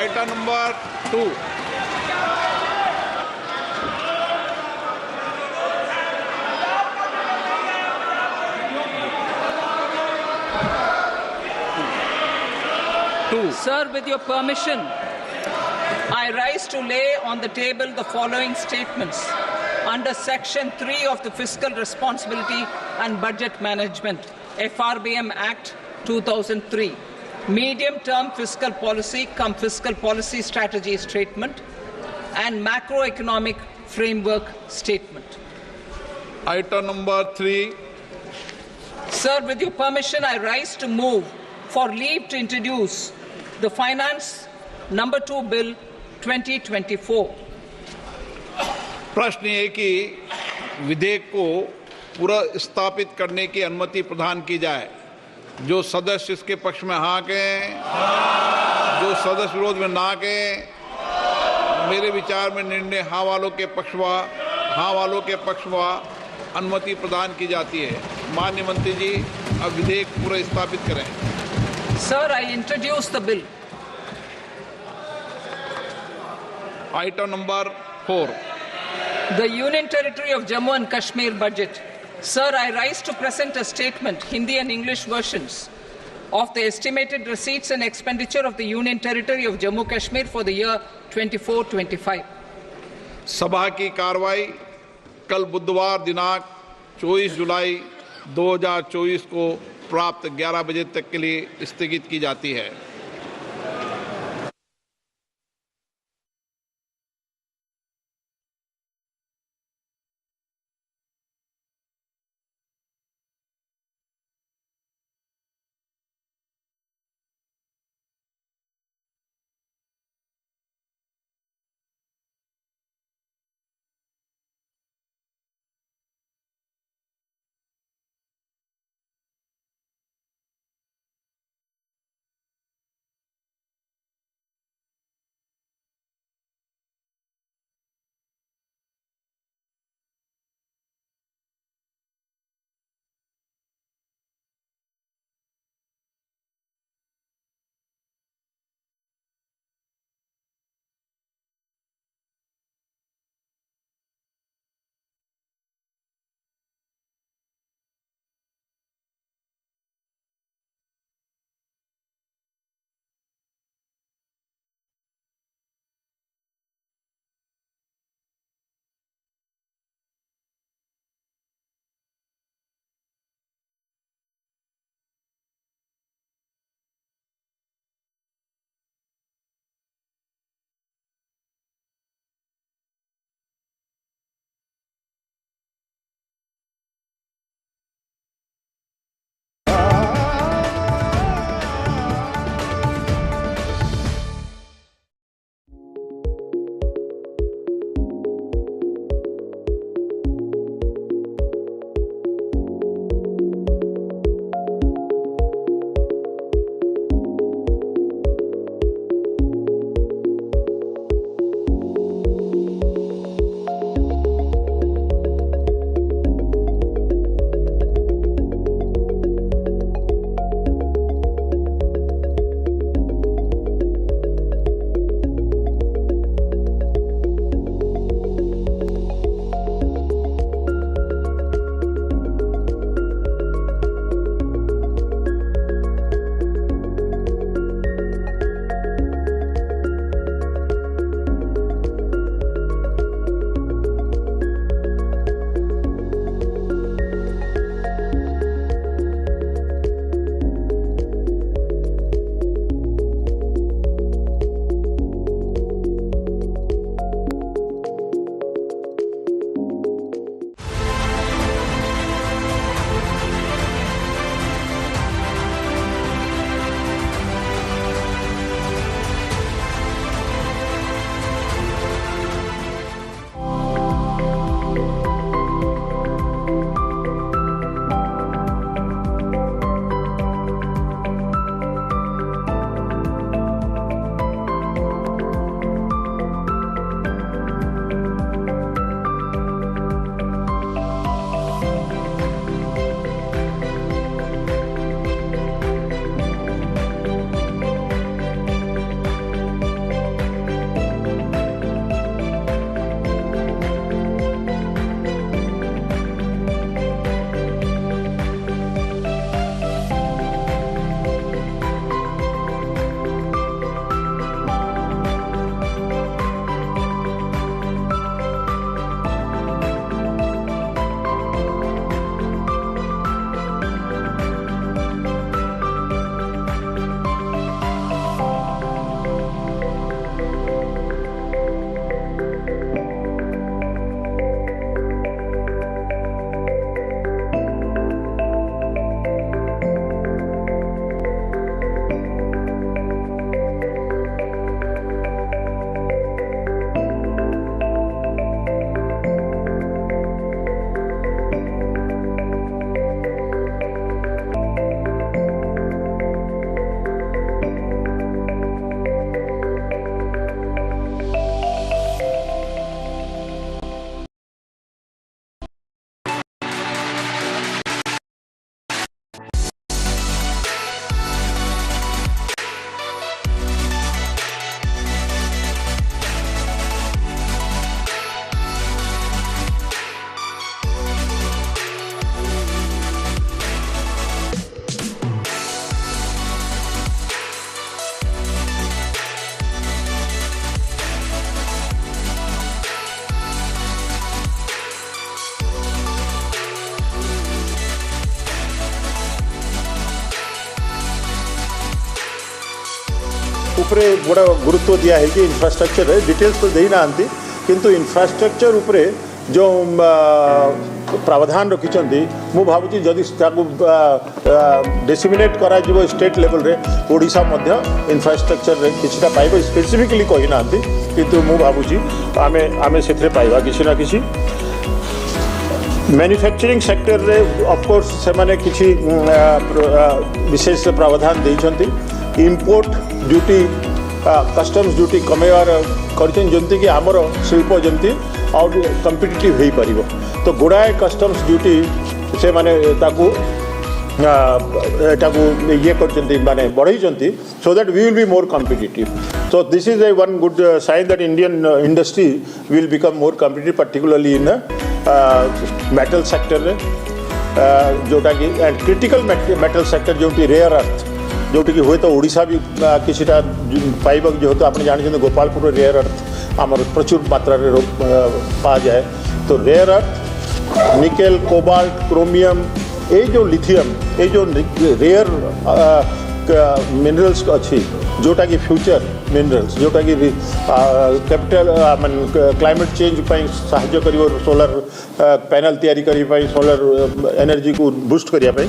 Item number 2. Sir, with your permission, I rise to lay on the table the following statements under Section 3 of the Fiscal Responsibility and Budget Management, FRBM Act 2003, Medium-Term Fiscal Policy cum Fiscal Policy Strategy Statement and Macroeconomic Framework Statement. Item number 3. Sir, with your permission, I rise to move for leave to introduce the Finance Number 2 Bill 2024. प्रश्न ये कि विधेयक को पुनर्स्थापित करने की अनुमति प्रदान की जाए। जो सदस्य इसके पक्ष में हाँ कहें, जो सदस्य विरोध में ना कहें। मेरे विचार में निर्णय हाँ वालों के पक्ष में अनुमति प्रदान की जाती है। माननीय मंत्री जी, अब विधेयक पुनर्स्थापित करें। Sir, I introduce the bill. Item number 4. The Union Territory of Jammu and Kashmir budget. Sir, I rise to present a statement, Hindi and English versions, of the estimated receipts and expenditure of the Union Territory of Jammu and Kashmir for the year 24-25. सभा की कार्रवाई कल बुधवार दिनांक 24 जुलाई 2024 को प्राप्त 11 बजे तक के लिए स्थगित की जाती है। उपरे बड़ा गुरुत्व दिया है कि इंफ्रास्ट्रक्चर है डिटेल्स तो दे ना किंतु इंफ्रास्ट्रक्चर उपरे जो प्रावधान रखिंट मु भावुँ जदि डिसेमिनेट करा स्टेट लेवल रे ओडिशा मध्य इंफ्रास्ट्रक्चर रे किछटा पाइबा स्पेसिफिकली कही ना किंतु मु भावुँ आमे से पाइबा किसी ना किसी manufacturing sector ray of course से माने किछि विशेष प्रावधान देइछंती इंपोर्ट ड्यूटी कस्टम्स ड्यूटी कमेवार करछन जंती कि हमर शिल्प जंती और कंपिटिटिव हो पारिबो तो गुड़ाए कस्टम्स ड्यूटी से माने ताकू ये करछंती माने बढ़ाइछंती so that we will be more competitive so this is a one good sign that Indian industry will become more competitive particularly in metal sector जोटा कि क्रिटिकल मेटल सेक्टर जो रेयर अर्थ जोटी कि हुए तो ओडिशा भी किसीटा पाइबा जेहेतु आप जानते गोपालपुर रेयर अर्थ आमर प्रचुर मात्रा पा जाए तो rare earth nickel cobalt chromium ये जो लिथियम ये जो रेयर मिनरल्स अच्छी जोटा कि फ्यूचर मिनरल्स जोटा कि कैपिटल क्लाइमेट चेंज साहाय्य करिवो सोलर पैनल तैयारी करी सोलर एनर्जी को बूस्ट करने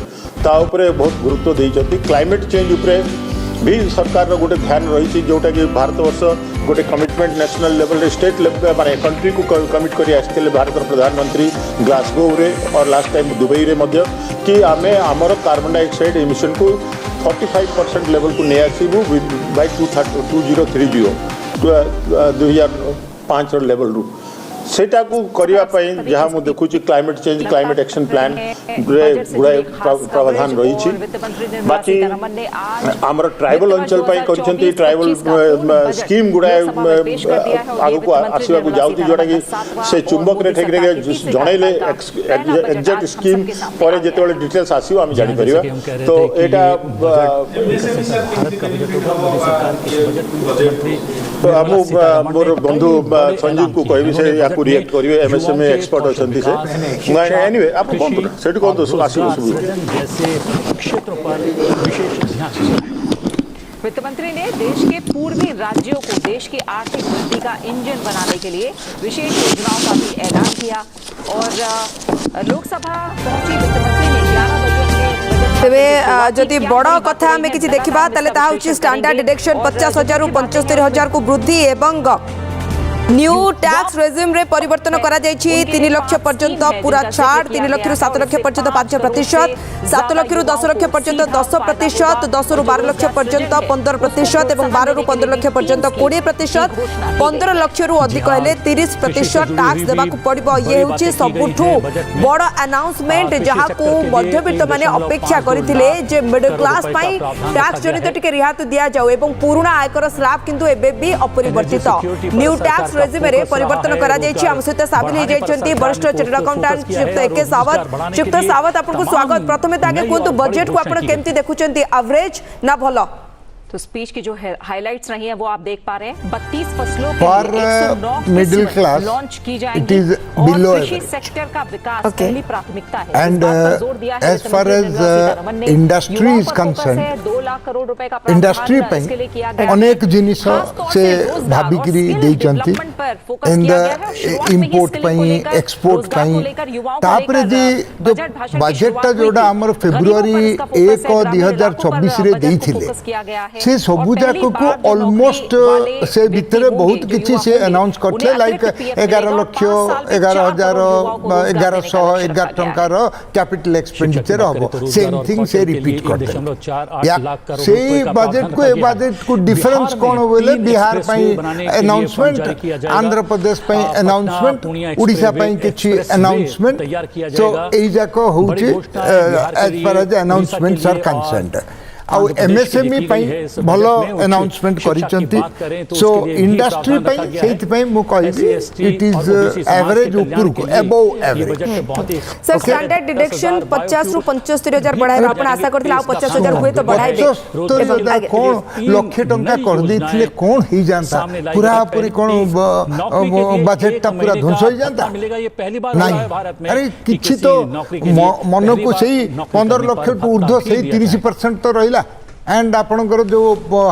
बहुत गुरुत्व देइछथि क्लाइमेट चेंज उपरे भी सरकार गोटे ध्यान रही जोटा कि भारत वर्ष गोटे commitment national level state level माने कंट्री को कमिट करी आसते भारत प्रधानमंत्री ग्लासगो रे और लास्ट टाइम दुबई रे मध्य कि आमे आमर कार्बन डाइऑक्साइड इमिशन को 45% लेवल को नहीं आसबू बाय 2030 2005 लेवल रू सेटा को करने जहाँ मुझे देखुँ climate change climate action plan गुड़ाए प्रावधान रही बाकी आमर ट्राइबल अंचल ट्राइबल स्कीम गुड़ाए आग को आसवा को जाऊँ जोटा कि से चुंबक रे ठेक जनइले एक्जाक्ट स्कीम पर जो डिटेल्स आसो आम जापर तो यहाँ मोर बंधु संजीव को कहि से को रिएक्ट करिवे एमएसएमई एक्सपर्ट अछंती से एनीवे आप कोन सेठी कोन दोस्तों आसीबो सुबह क्षेत्रों पर विशेष ध्यान वित्त मंत्री ने देश के पूर्वी राज्यों को देश की आर्थिक वृद्धि का इंजन बनाने के लिए विशेष योजनाओं का भी ऐलान किया और लोकसभा पहुंची वित्त मंत्री ने 11 बजे तेबे जदि बड़ कथा आम कि देखा स्टैंडर्ड डिडक्शन 50,000 रु 75,000 को वृद्धि एवं न्यू टैक्स रेजिम रे परिवर्तन करा जायछि 3 लाख पर्यंत पूरा छाड़ 3 लाख रु 7 लाख पर्यंत 5%, 7 लाख रु 10 लाख पर्यंत 10%, 10 रु 12 लाख पर्यंत 15% एवं 12 रु 15 लाख पर्यंत 20%, 15 लाख रु अधिक हेले 30% टैक्स देबा को पड़िबो। ये होछि सबुठु बड़ अनाउंसमेंट जहा को मध्यवित्त माने अपेक्षा करिथिले जे मिडिल क्लास पई टैक्स जनित टिके रिहाती दिया जाऊ एवं पुराना आयकर स्लैब किंतु एबे भी अपरिवर्तित न्यू टैक्स रेजिम रे परिवर्तन करा जायछि। हम सहित साबिल हो जायछंती वरिष्ठ चार्टर्ड अकाउंटेंट चिप्त एके सावत। चिप्त सावत आपनको स्वागत। प्रथमे ताके कोंतु बजट को आपण केमती देखुचंती एवरेज ना भलो? तो स्पीच की जो हाइलाइट्स रही है वो आप देख पा रहे हैं। 32 फसलों के मिडिल क्लास लॉन्च की जाएगी। इट इज बिलो कृषि सेक्टर का विकास पहली प्राथमिकता है and as far as industry is concern 2 lakh crore रुपए का इंडस्ट्री पे अनेक जिनिस से भाबिकरी देइचंती इन द इंपोर्ट पई एक्सपोर्ट पई तापरे जो बजट जोडा हमर फेब्रुआरी 1 2024 रे देइथिले से सबुजाक को ऑलमोस्ट से भितर बहुत किसी से अनाउंस करते लाइक 11 लाख 11,000 1111 टंकार कैपिटल एक्सपेंडिचर हम सेम थिंग से रिपीट करते से बजट को डिफरेंस कौन बोले बिहार पई अनाउंसमेंट आंध्र प्रदेश पई अनाउंसमेंट उड़ीसा पई किछि अनाउंसमेंट सो एई जाको होछि as far as announcements are concerned आउ एमएसएमई पई भलो अनाउंसमेंट करिसंती सो इंडस्ट्री पई सेति पई मु कहबी इट इज एवरेज ऊपर को above average. Sir standard deduction 50 रु 75,000 बढ़ाए आपण आशा करथिला आ 50,000 हुए तो बढ़ाइबे तो कोन लाख टंका कर देथिले कोन ही जानता पूरा पूरी कोन बजट ता पूरा ध्वंस हो जानता मिलेगा। ये पहली बार हुआ है भारत में। अरे किछि तो मन को सही 15 लाख टू ऊर्ध्व सही 30% तो रहिला एंड आपणकर जो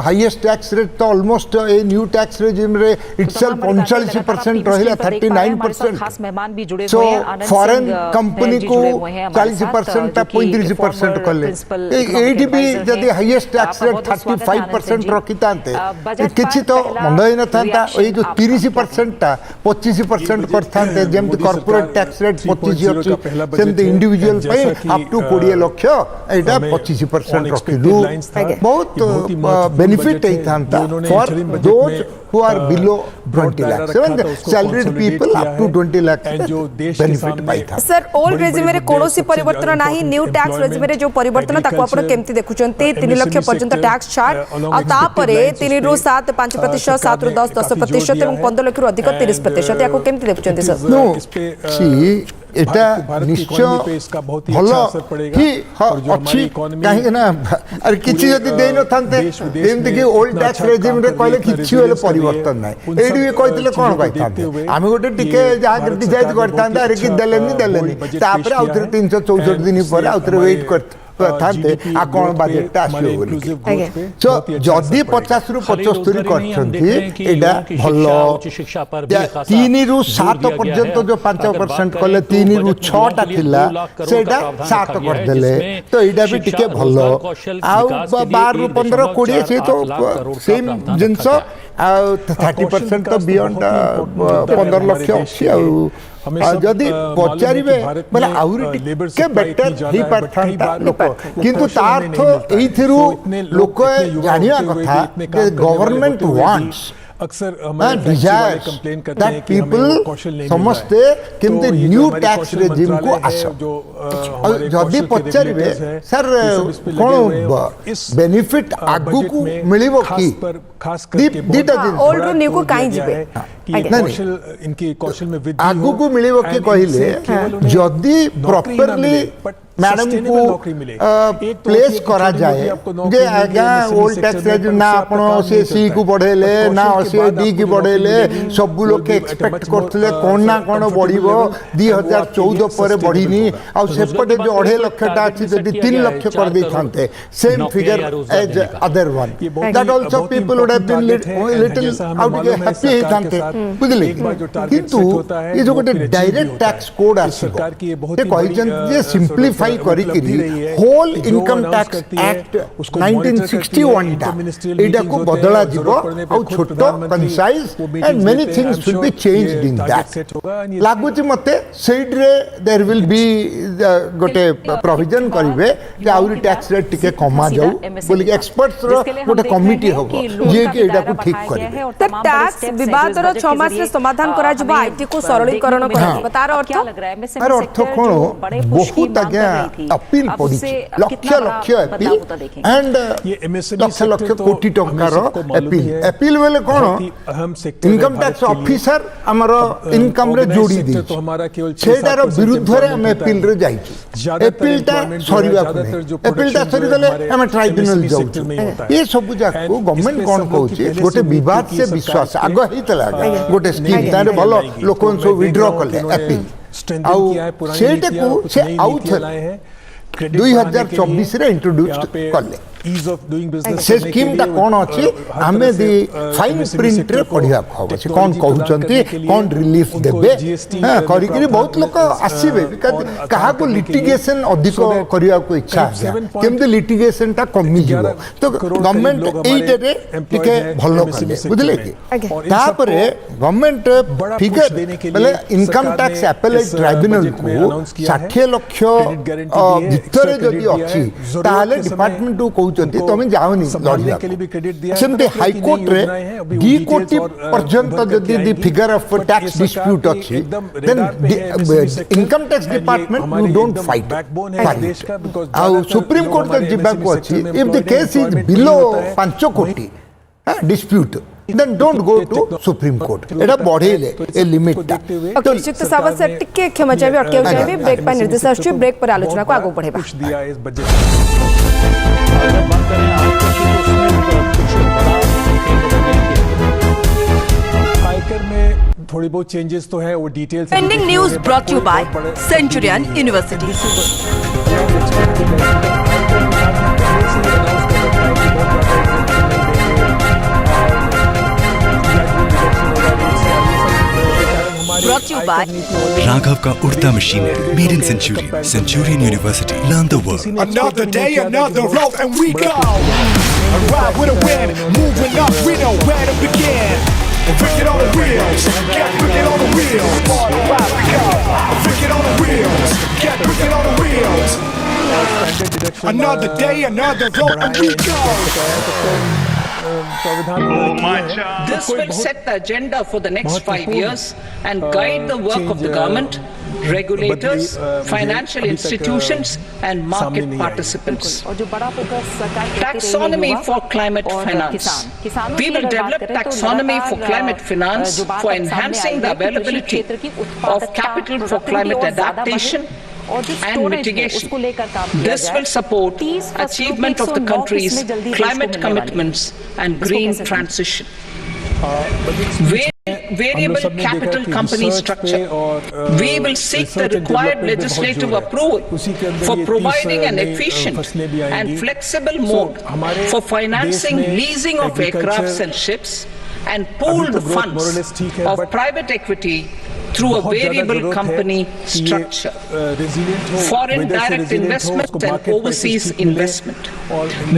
हाईएस्ट टैक्स रेट तो almost a new tax regime रे इटसेल्फ 39% रहिला 39%। सो फॉरेन कंपनी को 40% ता 35% कले एडी भी जदी हाईएस्ट टैक्स रेट 35% रखितांते किछि तो मंद ही न थांता ए जो 30% ता 25% करथांते जेमति कॉर्पोरेट टैक्स रेट 25 अछि सेमति इंडिविजुअल पे अप टू 20 लाख एटा 25% रखिदु बहुत बेनिफिट है for those who are below 20 lakhs salaried people up to 20 lakhs benefit पाई था। सर ओल्ड रेजिम रे कोनोसी परिवर्तन नाही न्यू टैक्स रेजिम रे जो परिवर्तन ताको आपण केमति देखुचंती 3 लाख पर्यंत टैक्स चार्ज आ तापरे 3 रु 7 5% 7 रु 10 10% एवं 15 लाख रु अधिक 30% याको केमति देखुचंती सर? नो सी एटा निश्चय भलो ही अच्छी कहीं ना अरे किछि जदी देइ न थांते जेमति कि ओल्ड टैक्स रेजिम रे कहले किछि होले परिवर्तन नै एडी भी कहतिले कोन कहथांते आमे गोटे टिके जा क्रिटिसाइज करथांते अरे कि देलेनी तापरे आउथरे 364 दिन पर आउथरे वेट करथ थांते आ कोन बजट आसियो बोली सो जदी 50 रु 75 करछंती एडा भलो 3 रु 7 पर्यंत जो 5% कले 3 रु 6 टा थिला सेडा 7 कर देले तो एडा भी टिके भलो आ 12 रु 15 20 से तो सेम जिंस आ 30% तो बियॉन्ड 15 लाख अछि आ जदि पचारिबे माने आउरी के बेटर ही पारथांता लोक किंतु तार्थ एइथिरु लोक जानिया कथा जे गवर्नमेंट वांट्स अक्सर हमारे कंप्लेन करते हैं कि पीपल समझते किंतु न्यू टैक्स रेजिम को आसो जदि पचारिबे सर कोन बेनिफिट आगु को मिलिबो की दीटा दिन ओल्ड रो न्यू को काई जिबे कौशल इनकी कौशल में वृद्धि आगु को मिलिबो की कहिले जदि प्रॉपर्ली मैडम को प्लेस करा जाए जे आज्ञा ओल्ड टैक्स रेजिम ना आपण से सी को बढ़ेले ना से डी की बढ़ेले सब लोग एक्सपेक्ट करथले कोन ना कोन बढ़िबो 2014 पर बढ़िनी आ सेपटे जो 2.5 लाख टा अछि जदि 3 लाख कर दै थांते same figure as other one that also people would have been little out happy थांते बुझले किंतु ये जो गोटे डायरेक्ट टैक्स कोड आसीबो ये कहिजन जे सिंपलीफाई करिकरी होल इनकम टैक्स एक्ट 1961 टा एडा को बदला जीवो आ छोटो concise and many things will be changed in that लागुची मते सेड रे देयर विल बी गोटे प्रोविजन करिवे जे आउरी टैक्स रेट टिके कमा जाऊ बोली एक्सपर्ट्स रो गोटे कमिटी होबो जे कि एडा को ठीक करिवे त टैक्स विवाद रो 6 मास रे समाधान करा जबा आईटी को सरलीकरण करा तार अर्थ कोन बहुत आज्ञा अपील पड़ी लक्ष लक्ष अपील एंड लक्ष लक्ष कोटी टंकार अपील बेले कोन इनकम टैक्स ऑफिसर हमरो इनकम रे जोड़ी दी तो हमारा केवल सेडार विरुद्ध रे हम अपील रे जाई अपील ता सरीबा अपील ता सरी गले हम ट्राइब्यूनल जाऊ ये सब जाको गवर्नमेंट कोन कहूची गोटे विवाद से विश्वास आगो हितला गोटे स्कीम तारे भलो लोकन सो विड्रॉ करले अपील सेटा को से आउट 2024 रे इंट्रोड्यूस करले ease of doing business से स्कीम ता कोन अछि हमें दी फाइन प्रिंट रे पढिया खबे छै कोन कहउचंती कोन रिलीफ देबे हां करी करी बहुत लोग आसीबे कहा को लिटिगेशन अधिक करिया को इच्छा है केमते लिटिगेशन ता कमी जीवो तो गवर्नमेंट एइटे रे टिके भलो करले बुझले कि तापरे गवर्नमेंट फिगर बले इनकम टैक्स एपेलेट ट्राइब्यूनल को 60 लाख भितरे जदी अछि ताले डिपार्टमेंट को तमें जाओनी सेमते हाई कोर्ट रे 2 कोटी पर्यंत जदी the figure of tax dispute अछि then income tax department you don't fight आ सुप्रीम कोर्ट तक जिबा को अछि if the case is below 5 कोटी dispute then don't go to supreme court एटा बढ़ेले ए लिमिट ता तो निश्चित सावत से टिके क्षमा चाहिए अटके चाहिए ब्रेक पर निर्देश आछी ब्रेक पर आलोचना को आगो बढ़ेबा दिया इस बजट आयकर में थोड़ी बहुत चेंजेस तो है वो details pending news brought you by Centurion University brought to you by Raghav का उड़ता मशीन है made in Centurion University learn the work Another day, another road, and we go. Ride with a win, moving up, we know where to begin. Wicked on the wheels, get wicked on the wheels. Ride we go. Wicked on the wheels, get wicked on the wheels. Another day, another road, and we go. This will set the agenda for the next 5 years and guide the work of the government, regulators, financial institutions and market participants. Taxonomy for climate finance. We will develop taxonomy for climate finance for enhancing the availability of capital for climate adaptation and mitigation. This will support achievement of the country's climate commitments and green transition. Variable capital company structure. We will seek the required legislative approval for providing an efficient and flexible mode for financing leasing of aircrafts and ships and pooled funds of private equity through a variable company structure. Foreign direct investment and overseas investment.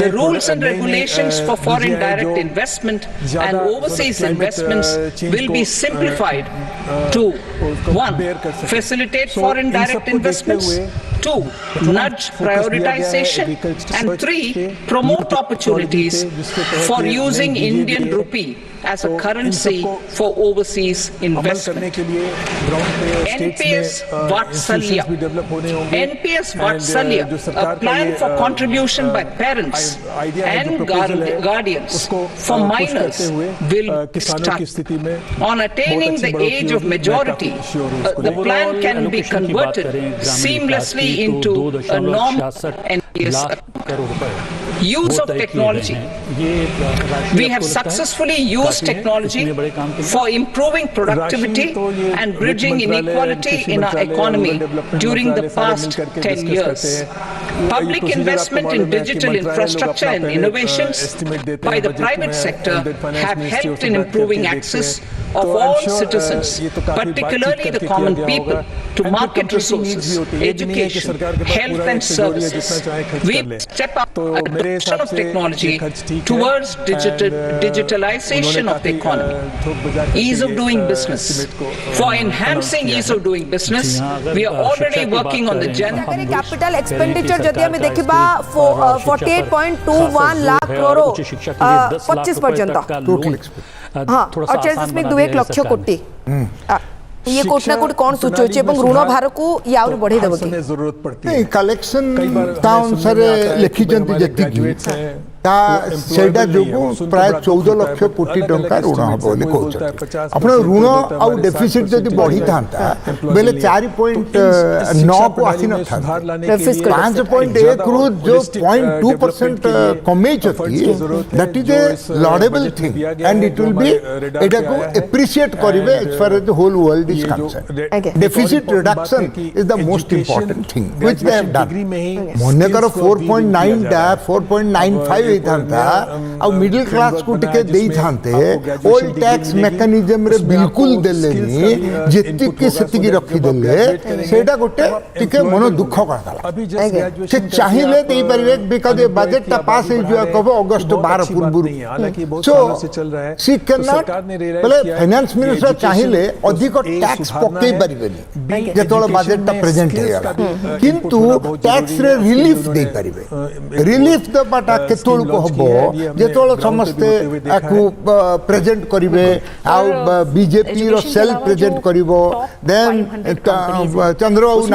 The rules and regulations for foreign direct investment and overseas investments will be simplified to 1. Facilitate foreign direct investments, 2. Nudge prioritization, and 3. Promote opportunities for using Indian rupee as a currency for overseas investment. NPS Vatsalya. NPS Vatsalya, a plan for contribution by parents and guardians for minors will start. On attaining the age of majority, the plan can be converted seamlessly into a normal NPS. Use of technology. We have successfully used technology for improving productivity and bridging inequality in our economy during the past 10 years. Public investment in digital infrastructure and innovations by the private sector have helped in improving access of all citizens, particularly the common people, to market resources, education, health and services. We step up adoption of technology towards digitalization of the economy. Ease of doing business. For enhancing ease of doing business, we are already working on the capital expenditure जदि हमें देखिबा 48.21 लाख करोड़ 25 पर्यंत total हाँ 48.21 लाख कोटी ये coat ना coat कौन सूचोचे एवं ऋण भार को या और बढ़े देबो की जरूरत पड़ती है नहीं कलेक्शन ता अनुसार लिखि जंती जति ता सेडा जोगु प्राय 14 लाख कोटी टंका ऋण हबो बोली कहउछ आपण ऋण आ डेफिसिट जदि बढ़ी थांता बेले 4.9 को आसी न था 5.1 रु जो 0.2% कमे छथि that is a laudable thing and it will be एटा को एप्रिशिएट करिवे as far as the whole world is concerned. Deficit reduction is the most important thing which they have done. मोने करो 4.9 दा 4.95 इथांता और मिडिल क्लास को टिके देई थांते ओल्ड टैक्स मैकेनिज्म रे बिल्कुल देलेनी जेति के सेति की रखी देले सेटा गोटे टिके मन दुख करताला से चाहिए देई परिवे बिकॉज़ ये बजट ता पास हो जो कबो अगस्त 12 पूर्व सो सी कैन नॉट पहले फाइनेंस मिनिस्टर चाहिए अधिक टैक्स पकई परिबेनी जेतोला बजट ता प्रेजेंट हेगा किंतु टैक्स रे रिलीफ दे परिबे रिलीफ द बाटा केतोल को हबो जेतोला समस्ते आकु प्रेजेंट करिवे आ बीजेपी रो सेल्फ प्रेजेंट करिवो देन चंद्रबाबू